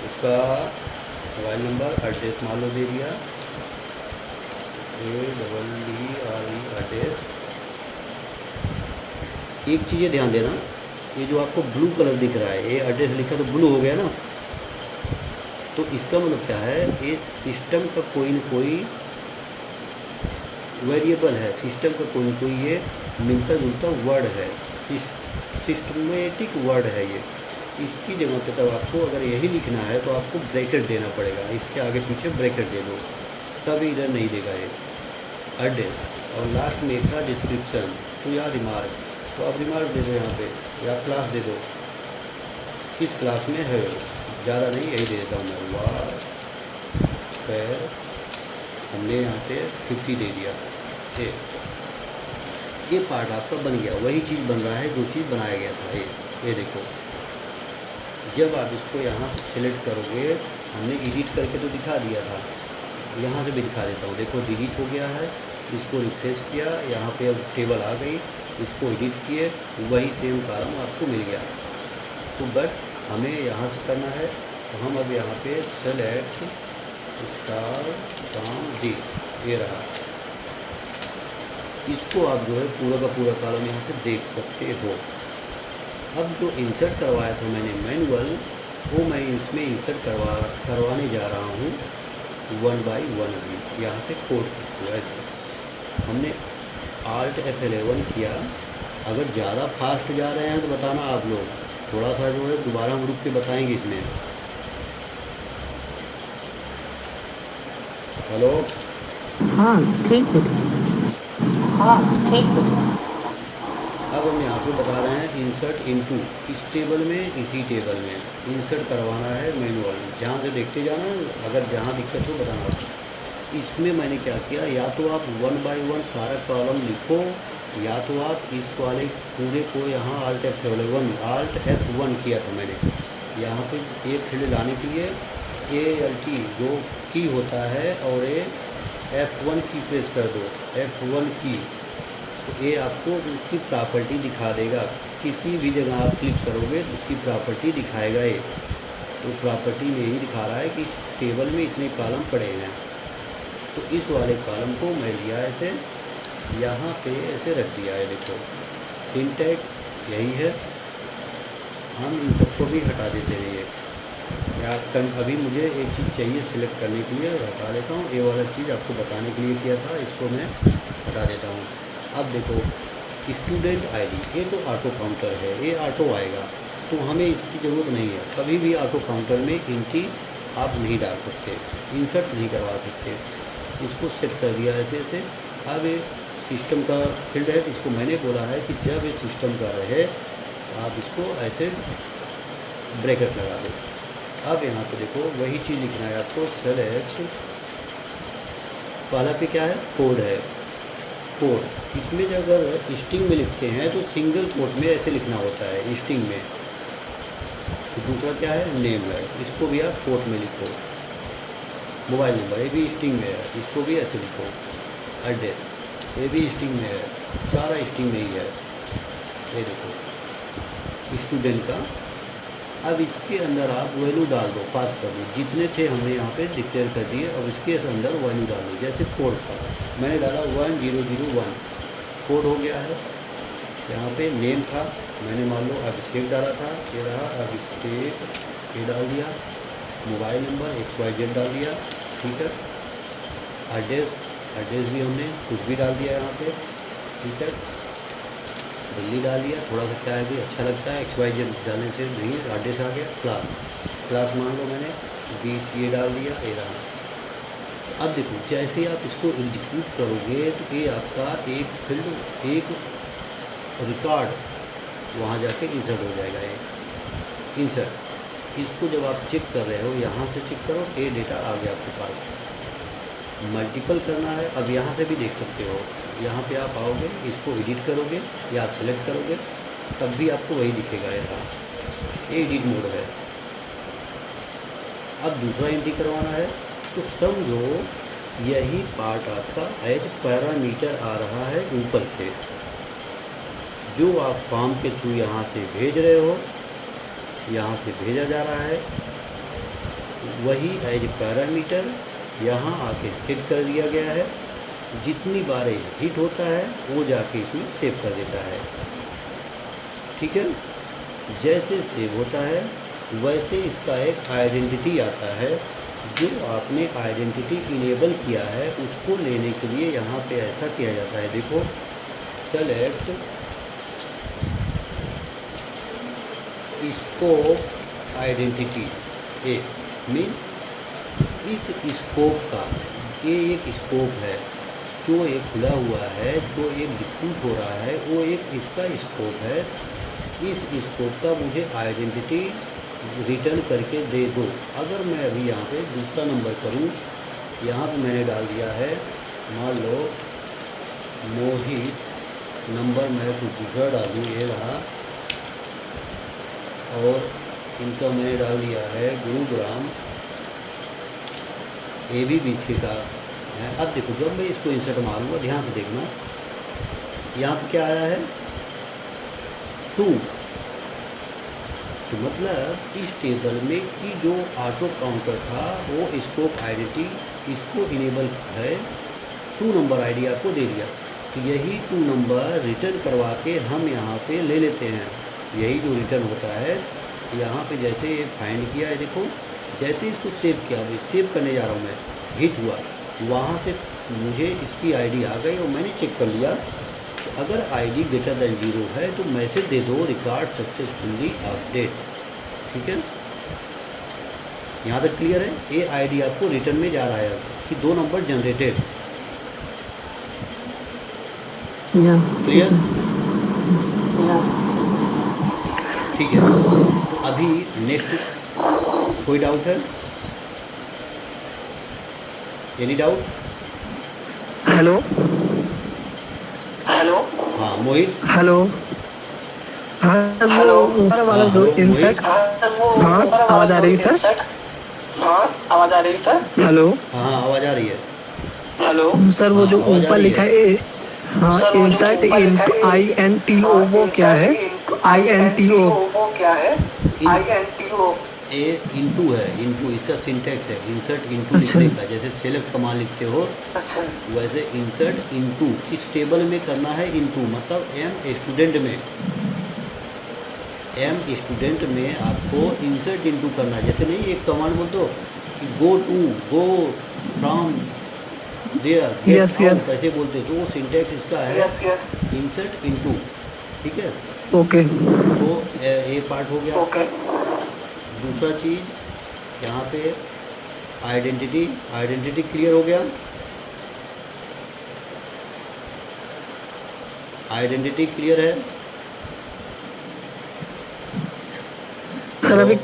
उसका मोबाइल नंबर, एड्रेस मान लो दे दिया, ADDRE एड्रेस। एक चीज़ ध्यान देना, ये जो आपको ब्लू कलर दिख रहा है, ये एड्रेस लिखा तो ब्लू हो गया ना, तो इसका मतलब क्या है, ये सिस्टम का कोई न कोई वेरिएबल है, सिस्टम का कोई न कोई ये मिलता जुलता वर्ड है, सिस्टमेटिक वर्ड है ये। इसकी जगह पे तब आपको अगर यही लिखना है तो आपको ब्रैकेट देना पड़ेगा, इसके आगे पीछे ब्रैकेट दे दो, तब इधर नहीं देगा ये एड्रेस। और लास्ट में एक था डिस्क्रिप्शन, तो या रिमार्क, तो आप रिमार्क दे दो यहाँ पे, या क्लास दे दो, किस क्लास में है, ज़्यादा नहीं यही दे देता हूँ मैं, वार कैर, हमने यहाँ पे 50 दे दिया। ये पार्ट आपका बन गया, वही चीज़ बन रहा है जो चीज़ बनाया गया था। ये देखो, जब आप इसको यहाँ से सिलेक्ट करोगे, हमने एडिट करके तो दिखा दिया था, यहाँ से भी दिखा देता हूँ। देखो डिलीट हो गया है, इसको रिफ्रेश किया, यहाँ पे अब टेबल आ गई, इसको एडिट किए, वही सेम कॉलम आपको मिल गया। तो बट हमें यहाँ से करना है, तो हम अब यहाँ पे सेलेक्ट स्टार फ्रॉम दिस, ये रहा। इसको आप जो है पूरा का पूरा कॉलम यहाँ से देख सकते हो। अब जो इंसर्ट करवाया था मैंने मैनुअल, वो मैं इसमें इंसर्ट करवाने जा रहा हूँ 1 बाई 1 अभी। यहाँ से कोड को ऐसे हमने Alt F11 किया। अगर ज़्यादा फास्ट जा रहे हैं तो बताना आप लोग, थोड़ा सा जो है दोबारा हम रुक के बताएंगे इसमें। हेलो, हाँ ठीक है। हाँ ठीक है। अब हम यहाँ पे बता रहे हैं इंसर्ट इनटू, इस टेबल में, इसी टेबल में इंसर्ट करवाना है मैनुअल। जहाँ से देखते जाना, अगर जहाँ दिक्कत हो बताना। इसमें मैंने क्या किया, या तो आप 1 बाई 1 सारा कॉलम लिखो, या तो आप इस वाले पूरे को यहाँ Alt F1 किया था मैंने। यहाँ पे ये फील्ड लाने के लिए ALT जो की होता है और ये F1 की प्रेस कर दो, F1 की, तो ये आपको उसकी प्रॉपर्टी दिखा देगा। किसी भी जगह आप क्लिक करोगे तो उसकी प्रॉपर्टी दिखाएगा ये। तो प्रॉपर्टी में यही दिखा रहा है कि इस टेबल में इतने कॉलम पड़े हैं। तो इस वाले कॉलम को मैं लिया ऐसे, यहाँ पे ऐसे रख दिया है। देखो सिंटैक्स यही है। हम इन सबको भी हटा देते हैं। ये या अभी मुझे एक चीज़ चाहिए सिलेक्ट करने के लिए, हटा लेता हूँ। ये वाला चीज़ आपको बताने के लिए किया था, इसको मैं हटा देता हूँ। अब देखो स्टूडेंट आईडी, ये तो ऑटो काउंटर है, ये ऑटो आएगा, तो हमें इसकी ज़रूरत नहीं है। कभी भी ऑटो काउंटर में इंटी आप नहीं डाल सकते, इंसर्ट नहीं करवा सकते। इसको सेट कर दिया ऐसे ऐसे। अब ये सिस्टम का फील्ड है, इसको मैंने बोला है कि जब ये सिस्टम का रहे आप इसको ऐसे ब्रैकेट लगा दो। अब यहाँ पे देखो वही चीज़ लिखना है आपको, सेलेक्ट, पहला पे क्या है, कोड है, कोड। इसमें जो अगर स्ट्रिंग में लिखते हैं तो सिंगल कोट में ऐसे लिखना होता है स्ट्रिंग में। तो दूसरा क्या है, नेम है, इसको भी आप कोट में लिखो। मोबाइल नंबर, ये भी स्ट्रिंग में है, इसको भी ऐसे लिखो। एड्रेस, ये भी स्ट्रिंग में है, सारा स्ट्रिंग में ही है। ये देखो स्टूडेंट का। अब इसके अंदर आप वैल्यू डाल दो, पास कर दो, जितने थे हमने यहाँ पे डिक्लेयर कर दिए। अब इसके अंदर वैल्यू डाल दो। जैसे कोड था, मैंने डाला 1001, कोड हो गया है। यहाँ पे नेम था, मैंने मान लो अभिषेक डाला था, ये रहा अभिषेक, ये डाल दिया। मोबाइल नंबर XYZ डाल दिया, ठीक है। एड्रेस भी हमने कुछ भी डाल दिया यहाँ पे, ठीक है। दिल्ली डाल दिया, थोड़ा सा क्या है कि अच्छा लगता है, XYZ डालने से नहीं, एड्रेस आ गया। क्लास मान लो मैंने 20 ये डाल दिया, ये रहा। अब देखो जैसे ही आप इसको एग्जीक्यूट करोगे तो ये आपका एक फील्ड, एक रिकॉर्ड वहाँ जाके इंसर्ट हो जाएगा। ये इंसर्ट, इसको जब आप चेक कर रहे हो, यहाँ से चेक करो, ये डेटा आ गया आपके पास। मल्टीपल करना है, अब यहाँ से भी देख सकते हो। यहाँ पे आप आओगे, इसको एडिट करोगे या सिलेक्ट करोगे, तब भी आपको वही दिखेगा। ये एडिट मोड है। अब दूसरा एंट्री करवाना है, तो समझो यही पार्ट आपका एज पैरामीटर आ रहा है ऊपर से, जो आप फॉर्म के थ्रू यहाँ से भेज रहे हो, यहाँ से भेजा जा रहा है, वही एज पैरामीटर यहाँ आके सेट कर दिया गया है। जितनी बार हिट होता है वो जाके इसमें सेव कर देता है, ठीक है। जैसे सेव होता है वैसे इसका एक आइडेंटिटी आता है, जो आपने आइडेंटिटी इनेबल किया है उसको लेने के लिए यहाँ पे ऐसा किया जाता है। देखो सेलेक्ट स्कोप आइडेंटिटी, ए मीन्स इस स्कोप का, ये एक स्कोप है जो एक खुला हुआ है, जो एक एग्जीक्यूट हो रहा है, वो एक इसका स्कोप है। इस स्कोप का मुझे आइडेंटिटी रिटर्न करके दे दो। अगर मैं अभी यहाँ पे दूसरा नंबर करूँ, यहाँ पे मैंने डाल दिया है, मान लो मोहित, नंबर मैं कुछ दूसरा डालूँ, ये रहा, और इनका मैंने डाल दिया है गुरुग्राम, ए भी पीछे का है। अब देखो जब मैं इसको इंसर्ट मारूंगा, ध्यान से देखना, यहाँ पे क्या आया है 2। तो मतलब इस टेबल में कि जो ऑटो काउंटर था वो स्कोप आइडेंटिटी इसको इनेबल है, 2 नंबर आईडी आपको दे दिया। तो यही 2 नंबर रिटर्न करवा के हम यहाँ पे ले लेते हैं। यही जो रिटर्न होता है यहाँ पे, जैसे फाइंड किया है, देखो जैसे इसको सेव किया, अभी सेव करने जा रहा हूँ मैं, हिट हुआ, वहाँ से मुझे इसकी आईडी आ गई और मैंने चेक कर लिया। तो अगर आईडी ग्रेटर देन 0 है तो मैसेज दे दो रिकॉर्ड सक्सेसफुली अपडेट। ठीक है, यहाँ तक क्लियर है। ये आईडी आपको रिटर्न में जा रहा है कि 2 नंबर जनरेटेड। या क्लियर? या ठीक है, तो अभी नेक्स्ट कोई डाउट है? Any doubt? हेलो हेलो हाँ मोहित। हेलो। हाँ वो हेलो। ऊपर वाला हाँ, जो हेलो, इंसर्ट। हाँ, आवाज़ आ रही है सर? हाँ आवाज़ आ रही है सर? हेलो हाँ हाँ आवाज़ आ रही है। हेलो सर, वो जो हाँ, आवाज़ आ ऊपर रही लिखा है हाँ, सर, वो जो इंसर्ट ऊपर लिखा है, INTO वो क्या है? INTO वो क्या है? INTO ए इंटू है, इंटू इसका सिंटेक्स है, इंसर्ट इंटू अच्छा। लिखने का। जैसे सेलेक्ट कमांड लिखते हो अच्छा वैसे इंसर्ट इंटू किस टेबल में करना है, इंटू मतलब एम स्टूडेंट में, एम स्टूडेंट में आपको इंसर्ट इंटू करना है। जैसे नहीं एक कमांड बोल दो कि go from there get Yes, out, yes. ऐसे बोलते तो वो सिंटेक्स इसका है यस यस इंसर्ट इंटू। ठीक है, ओके। तो ये पार्ट हो गया ओके आपका। दूसरा चीज़ यहाँ पे आइडेंटिटी क्लियर हो गया। आइडेंटिटी क्लियर है? सर अभी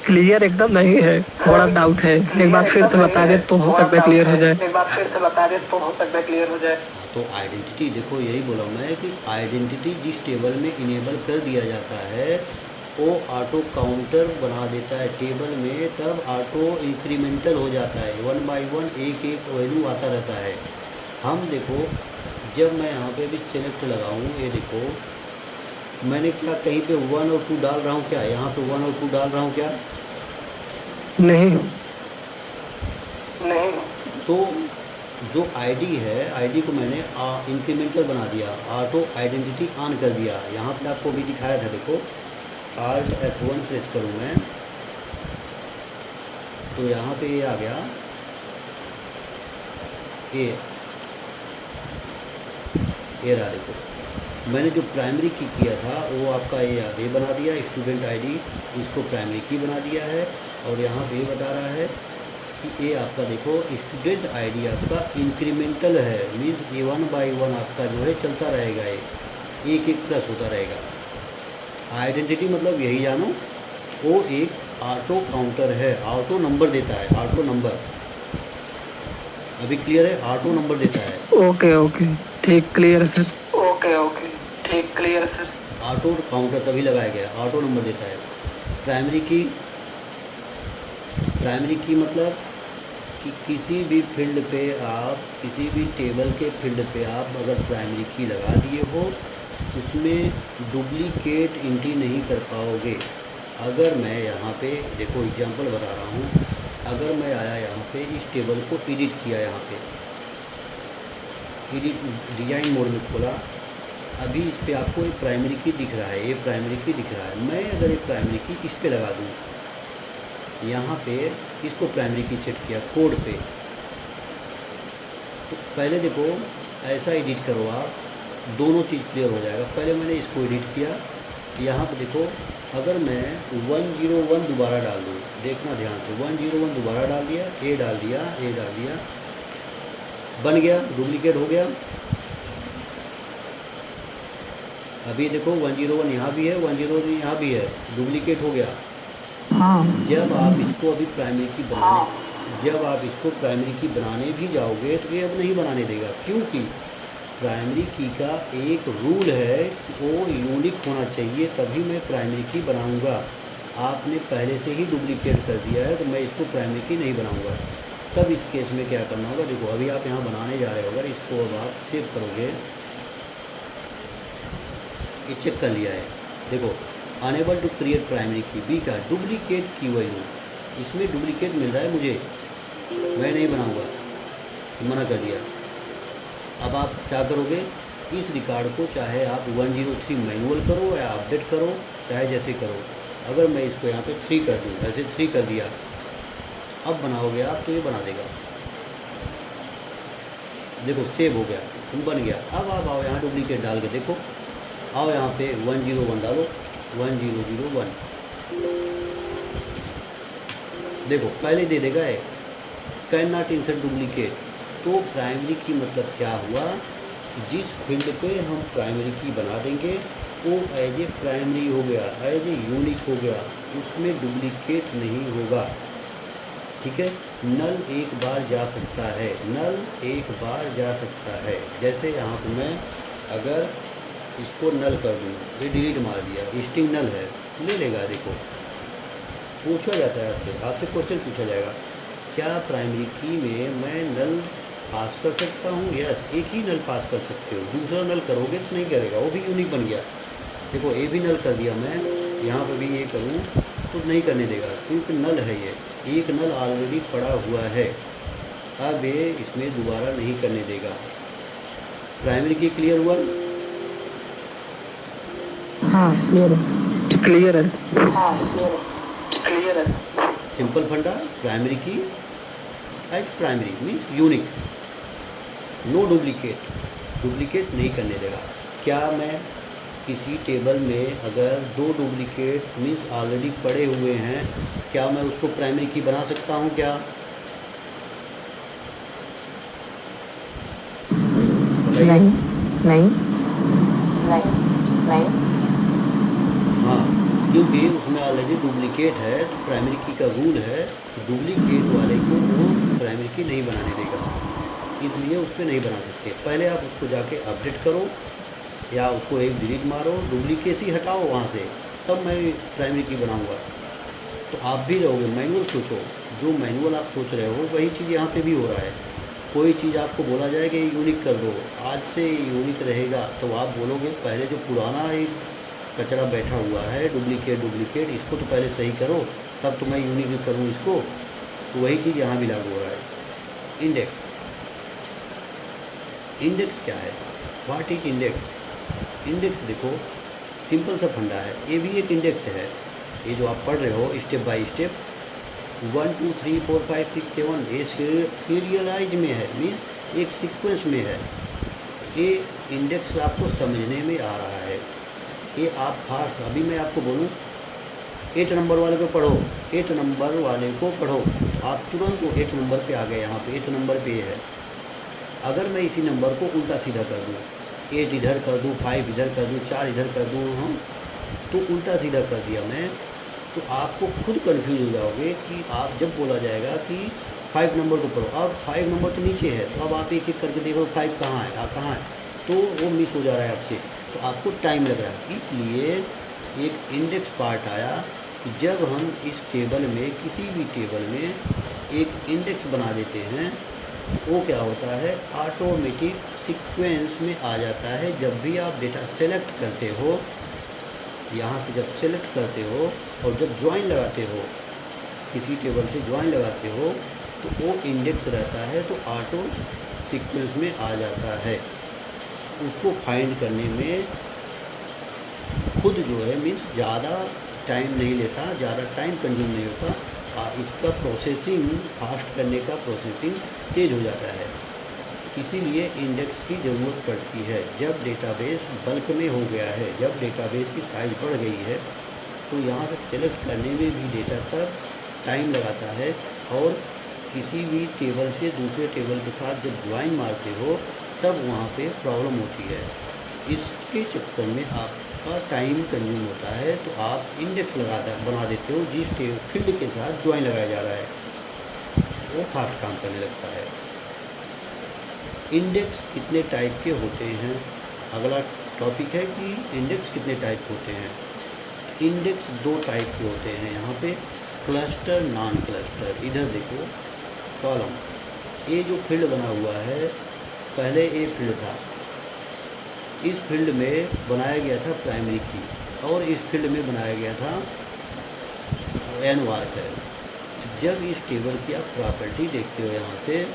क्लियर एकदम नहीं है, थोड़ा डाउट है, एक बार फिर से बता दे तो हो सकता है क्लियर हो जाए। एक बार फिर से बता दे तो हो सकता है क्लियर हो जाए। तो आइडेंटिटी देखो, यही बोला मैं कि आइडेंटिटी जिस टेबल में इनेबल कर दिया जाता है वो ऑटो काउंटर बना देता है टेबल में, तब ऑटो इंक्रीमेंटल हो जाता है, 1 बाई 1 एक एक वैल्यू आता रहता है। हम देखो जब मैं यहाँ पे भी सेलेक्ट लगाऊँ, ये देखो मैंने क्या कहीं पे 1 और 2 डाल रहा हूँ क्या, यहाँ पे 1 और 2 डाल रहा हूँ क्या? नहीं। नहीं तो जो आईडी है, आईडी को मैंने इंक्रीमेंटल बना दिया, ऑटो आइडेंटिटी ऑन कर दिया। यहाँ पे आपको भी दिखाया था, देखो Alt F1 प्रेस करूँ मैं तो यहाँ पे ये आ गया, ये रहा। देखो मैंने जो प्राइमरी की किया था वो आपका ये बना दिया, स्टूडेंट आईडी इसको प्राइमरी की बना दिया है। और यहाँ पे ये बता रहा है कि ये आपका देखो स्टूडेंट आईडी आपका इंक्रीमेंटल है, मीन्स ये 1 बाई 1 आपका जो है चलता रहेगा, ये एक एक प्लस होता रहेगा। आइडेंटिटी मतलब यही जानो, वो एक ऑटो काउंटर है, ऑटो नंबर देता है, ऑटो नंबर। अभी क्लियर है? ऑटो नंबर देता है। ओके ओके, ठीक क्लियर है सर। ओके ओके ठीक क्लियर सर। ऑटो काउंटर तभी लगाया गया, ऑटो नंबर देता है। प्राइमरी की मतलब कि किसी भी फील्ड पे आप, किसी भी टेबल के फील्ड पे आप अगर प्राइमरी की लगा दिए हो उसमें डुप्लीकेट एंट्री नहीं कर पाओगे। अगर मैं यहाँ पे देखो एग्जांपल बता रहा हूँ, अगर मैं आया यहाँ पे इस टेबल को एडिट किया, यहाँ पे एडिट डिजाइन मोड में खोला, अभी इस पे आपको एक प्राइमरी की दिख रहा है, ये प्राइमरी की दिख रहा है। मैं अगर एक प्राइमरी की इस पे लगा दूँ, यहाँ पे इसको प्राइमरी की सेट किया कोड पे, तो पहले देखो ऐसा एडिट करो आप, दोनों चीज़ क्लियर हो जाएगा। पहले मैंने इसको एडिट किया, यहाँ पे देखो अगर मैं 101 दोबारा डाल दूँ, देखना ध्यान से, 101 दोबारा डाल दिया, ए डाल दिया, ए डाल दिया, बन गया, डुप्लीकेट हो गया। अभी देखो 101 यहाँ भी है, 101 यहाँ भी है, डुप्लीकेट हो गया। हाँ जब आप इसको अभी प्राइमरी की बनाने, जब आप इसको प्राइमरी की बनाने भी जाओगे तो ये अब नहीं बनाने देगा, क्योंकि प्राइमरी की का एक रूल है, वो यूनिक होना चाहिए, तभी मैं प्राइमरी की बनाऊंगा। आपने पहले से ही डुप्लीकेट कर दिया है तो मैं इसको प्राइमरी की नहीं बनाऊंगा। तब इस केस में क्या करना होगा, देखो अभी आप यहाँ बनाने जा रहे हो, अगर इसको अब आप सेव करोगे, ये चेक कर लिया है, देखो अनेबल टू क्रिएट प्राइमरी की, बी का डुप्लीकेट की वैल्यू, इसमें डुप्लीकेट मिल रहा है मुझे, मैं नहीं बनाऊंगा, मना कर दिया। अब आप क्या करोगे, इस रिकॉर्ड को चाहे आप 103 मैनुअल करो या अपडेट करो, चाहे जैसे करो। अगर मैं इसको यहाँ पे 3 कर दूँ, ऐसे 3 कर दिया, अब बनाओगे आप तो ये बना देगा, देखो सेव हो गया, बन गया। अब आप आओ यहाँ डुप्लीकेट डाल के देखो, आओ यहाँ पे 101 डालो, 1001, देखो पहले दे देगा है कैन नॉट इंसर्ट डुप्लीकेट। तो प्राइमरी की मतलब क्या हुआ, जिस फील्ड पे हम प्राइमरी की बना देंगे वो एज ए प्राइमरी हो गया, एज ए यूनिक हो गया, उसमें डुप्लीकेट नहीं होगा, ठीक है। नल एक बार जा सकता है, नल एक बार जा सकता है। जैसे यहाँ पर मैं अगर इसको नल कर दूँ, ये डिलीट मार दिया, स्ट्रिंग नल है, ले लेगा। देखो पूछा जाता है आपसे क्वेश्चन पूछा जाएगा, क्या प्राइमरी की में मैं नल पास कर सकता हूँ? यस, एक ही नल पास कर सकते हो, दूसरा नल करोगे तो नहीं करेगा, वो भी यूनिक बन गया। देखो ए भी नल कर दिया मैं, यहाँ पर भी ये करूँ तो नहीं करने देगा, क्योंकि नल है, ये एक नल ऑलरेडी पड़ा हुआ है, अब ये इसमें दोबारा नहीं करने देगा। प्राइमरी की क्लियर हुआ? हाँ क्लियर है। क्लियर है। सिंपल फंडा, primary key as primary means unique, no duplicate, duplicate नहीं करने देगा। क्या मैं किसी टेबल में अगर 2 डुप्लीकेट मीन्स ऑलरेडी पड़े हुए हैं, क्या मैं उसको प्राइमरी की बना सकता हूँ क्या? नहीं नहीं हाँ, क्योंकि उसमें ऑलरेडी डुप्लीकेट है, तो प्राइमरी की का रूल है कि डुप्लीकेट वाले को वो प्राइमरी की नहीं बनाने देगा, इसलिए उस पर नहीं बना सकते। पहले आप उसको जाके अपडेट करो या उसको एक डिलीट मारो, डुप्लीकेसी हटाओ वहाँ से, तब मैं प्राइमरी की बनाऊँगा। तो आप भी रहोगे, मैनुअल सोचो, जो मैनुअल आप सोच रहे हो वही चीज़ यहाँ पे भी हो रहा है। कोई चीज़ आपको बोला जाए कि यूनिक कर दो, आज से यूनिक रहेगा, तो आप बोलोगे पहले जो पुराना एक कचरा बैठा हुआ है डुप्लीकेट, इसको तो पहले सही करो, तब तो मैं यूनिक करूँ इसको। तो वही चीज़ यहाँ भी लागू हो रहा है। इंडेक्स, इंडेक्स क्या है, व्हाट इज इंडेक्स? इंडेक्स देखो सिंपल सा फंडा है, ये भी एक इंडेक्स है। ये जो आप पढ़ रहे हो स्टेप बाय स्टेप 1 2 3 4 5 6 7, ये सीरियलाइज में है, मीन्स एक सीक्वेंस में है। ये इंडेक्स आपको समझने में आ रहा है, ये आप फास्ट, अभी मैं आपको बोलूँ 8 नंबर वाले को पढ़ो, 8 नंबर वाले को पढ़ो, आप तुरंत वो 8 नंबर पे आ गए, यहाँ पे 8 नंबर पे है। अगर मैं इसी नंबर को उल्टा सीधा कर दूँ, 8 इधर कर दूँ, 5 इधर कर दूँ, 4 इधर कर दूँ, हम तो उल्टा सीधा कर दिया मैं, तो आपको खुद कंफ्यूज हो जाओगे कि आप जब बोला जाएगा कि 5 नंबर को पढ़ो, अब 5 नंबर तो नीचे है, तो अब आप एक एक करके देखो 5 कहाँ है, कहाँ है, तो वो मिस हो जा रहा है आपसे, तो आपको टाइम लग रहा है। इसलिए एक इंडेक्स पार्ट आया कि जब हम इस टेबल में, किसी भी टेबल में एक इंडेक्स बना देते हैं, वो क्या होता है, ऑटोमेटिक सीक्वेंस में आ जाता है। जब भी आप डेटा सेलेक्ट करते हो, यहाँ से जब सेलेक्ट करते हो और जब ज्वाइन लगाते हो, किसी टेबल से ज्वाइन लगाते हो, तो वो इंडेक्स रहता है, तो ऑटो सीक्वेंस में आ जाता है। उसको फाइंड करने में खुद जो है मीन्स ज़्यादा टाइम नहीं लेता, ज़्यादा टाइम कंज्यूम नहीं होता, इसका प्रोसेसिंग फास्ट करने का प्रोसेसिंग तेज़ हो जाता है। इसीलिए इंडेक्स की ज़रूरत पड़ती है। जब डेटाबेस बल्क में हो गया है, जब डेटाबेस की साइज़ बढ़ गई है, तो यहाँ से सेलेक्ट करने में भी डेटा तक टाइम लगाता है, और किसी भी टेबल से दूसरे टेबल के साथ जब ज्वाइन मारते हो तब वहाँ पे प्रॉब्लम होती है। इसके चक्कर में आपका टाइम कंज्यूम होता है, तो आप इंडेक्स बना देते हो, जिस फील्ड के साथ ज्वाइन लगाया जा रहा है वो फास्ट काम करने लगता है। इंडेक्स कितने टाइप के होते हैं, अगला टॉपिक है कि इंडेक्स कितने टाइप होते हैं। इंडेक्स 2 टाइप के होते हैं यहाँ पे, क्लस्टर, नॉन क्लस्टर। इधर देखो, कॉलम, ये जो फील्ड बना हुआ है पहले ये फील्ड था, इस फील्ड में बनाया गया था प्राइमरी की और इस फील्ड में बनाया गया था एन वार्कर। जब इस टेबल की आप प्रॉपर्टी देखते हो यहाँ से,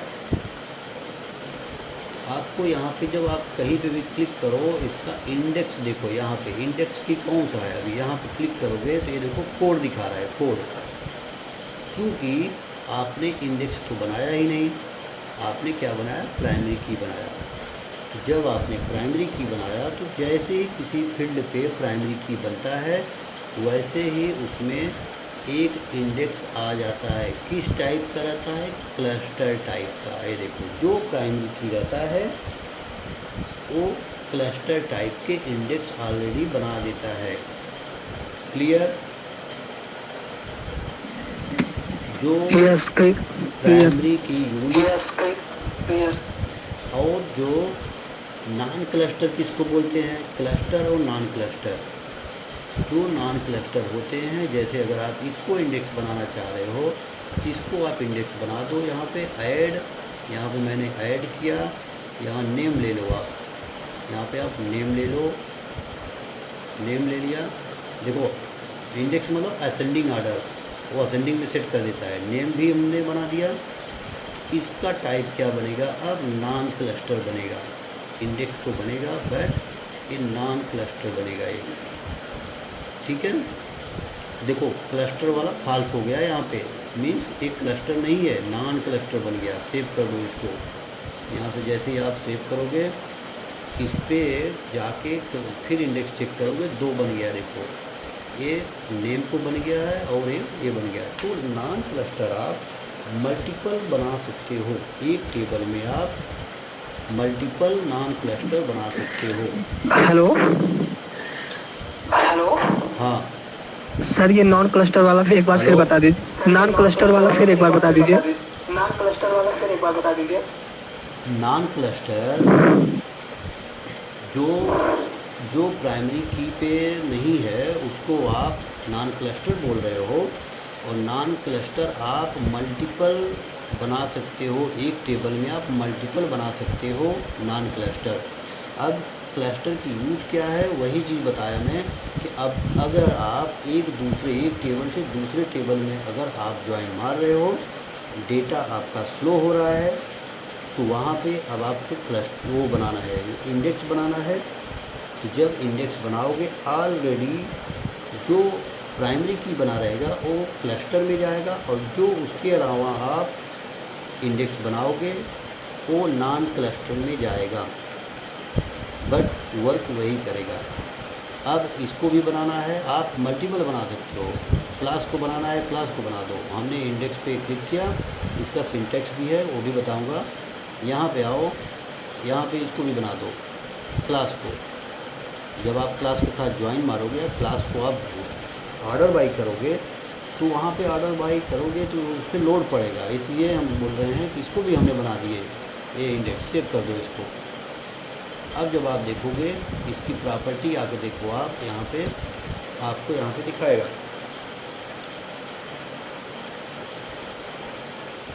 आपको यहाँ पे जब आप कहीं पे भी क्लिक करो इसका इंडेक्स देखो, यहाँ पे इंडेक्स की कौन सा है, अभी यहाँ पे क्लिक करोगे तो ये देखो कोड दिखा रहा है, कोड, क्योंकि आपने इंडेक्स तो बनाया ही नहीं, आपने क्या बनाया, प्राइमरी की बनाया। तो जब आपने प्राइमरी की बनाया तो जैसे ही किसी फील्ड पे प्राइमरी की बनता है वैसे ही उसमें एक इंडेक्स आ जाता है। किस टाइप का रहता है, क्लस्टर टाइप का। ये देखो जो प्राइमरी की रहता है वो क्लस्टर टाइप के इंडेक्स ऑलरेडी बना देता है। क्लियर? जो यस क्लियर। प्राइमरी की यूनिट Yes, clear. और जो नॉन क्लस्टर किसको बोलते हैं, क्लस्टर और नॉन क्लस्टर। जो नॉन क्लस्टर होते हैं, जैसे अगर आप इसको इंडेक्स बनाना चाह रहे हो, इसको आप इंडेक्स बना दो। यहाँ पे ऐड, यहाँ पे मैंने ऐड किया, यहाँ नेम ले लो आप, यहाँ पे आप नेम ले लो, नेम ले लिया। देखो इंडेक्स मतलब असेंडिंग ऑर्डर, वो असेंडिंग में सेट कर देता है। नेम भी हमने बना दिया। इसका टाइप क्या बनेगा, अब नॉन क्लस्टर बनेगा। इंडेक्स तो बनेगा बट ये नॉन क्लस्टर बनेगा ये, ठीक है। देखो क्लस्टर वाला फॉल्स हो गया यहाँ पे, मीन्स एक क्लस्टर नहीं है, नॉन क्लस्टर बन गया। सेव कर दो इसको, यहाँ से जैसे ही आप सेव करोगे इस पे जाके तो फिर इंडेक्स चेक करोगे, 2 बन गया। देखो ये नेम को बन गया है और ये बन गया है। तो नॉन क्लस्टर आप मल्टीपल बना सकते हो, एक टेबल में आप मल्टीपल नॉन क्लस्टर बना सकते हो। हेलो हेलो, हाँ, सर, ये नॉन क्लस्टर वाला फिर एक बार फिर हेलो? बता दीजिए। नॉन क्लस्टर वाला फिर एक बार बता दीजिए। नॉन क्लस्टर वाला फिर एक बार बता दीजिए। नॉन क्लस्टर जो जो प्राइमरी की पे नहीं है उसको आप नॉन क्लस्टर बोल रहे हो, और नॉन क्लस्टर आप मल्टीपल बना सकते हो, एक टेबल में आप मल्टीपल बना सकते हो नॉन क्लस्टर। अब क्लस्टर की यूज क्या है, वही चीज़ बताया मैं कि अब अगर आप एक टेबल से दूसरे टेबल में अगर आप ज्वाइन मार रहे हो, डेटा आपका स्लो हो रहा है, तो वहाँ पे अब आपको क्लस्टर वो बनाना है, इंडेक्स बनाना है। तो जब इंडेक्स बनाओगे ऑलरेडी जो प्राइमरी की बना रहेगा वो क्लस्टर में जाएगा, और जो उसके अलावा आप इंडेक्स बनाओगे वो नॉन क्लस्टर में जाएगा, बट वर्क वही करेगा। अब इसको भी बनाना है, आप मल्टीपल बना सकते हो। क्लास को बनाना है, क्लास को बना दो। हमने इंडेक्स पे क्लिक किया, इसका सिंटैक्स भी है वो भी बताऊंगा। यहाँ पे आओ, यहाँ पे इसको भी बना दो, क्लास को। जब आप क्लास के साथ ज्वाइन मारोगे, क्लास को आप ऑर्डर बाई करोगे, तो वहाँ पे ऑर्डर बाई करोगे तो उस पर लोड पड़ेगा, इसलिए हम बोल रहे हैं कि इसको भी हमने बना दिए। ये इंडेक्स सेव कर दो इसको। अब जब आप देखोगे इसकी प्रॉपर्टी आके देखो आप, यहाँ पे आपको यहाँ पे दिखाएगा,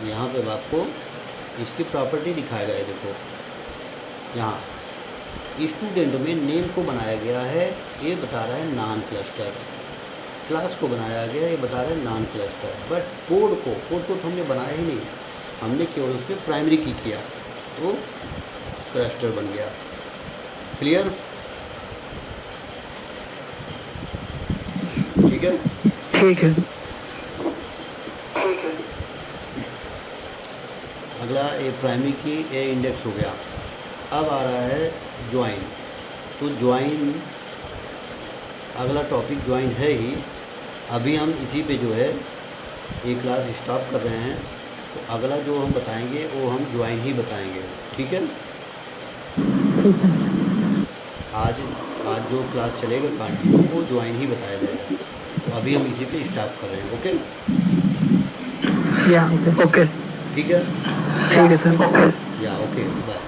यहाँ पे आपको इसकी प्रॉपर्टी दिखाएगा। ये देखो यहाँ स्टूडेंट में नेम को बनाया गया है, ये बता रहा है नॉन क्लस्टर। क्लास को बनाया गया, ये बता रहा है नॉन क्लस्टर। बट कोड को तो हमने बनाया ही नहीं, हमने केवल उस पर प्राइमरी की किया तो क्लस्टर बन गया। क्लियर? ठीक है, ठीक है। ठीक है। अगला ये प्राइमरी की ये इंडेक्स हो गया। अब आ रहा है ज्वाइन। तो ज्वाइन अगला टॉपिक ज्वाइन है ही। अभी हम इसी पे जो है ये क्लास स्टॉप कर रहे हैं, तो अगला जो हम बताएंगे वो हम ज्वाइन ही बताएंगे। ठीक है? आज जो क्लास चलेगा कंटिन्यू वो ज्वाइन ही बताया जाएगा। तो अभी हम इसी पे स्टॉप कर रहे हैं। ओके, या ओके। ठीक है? ठीक है सर, ओके। या ओके, बाय।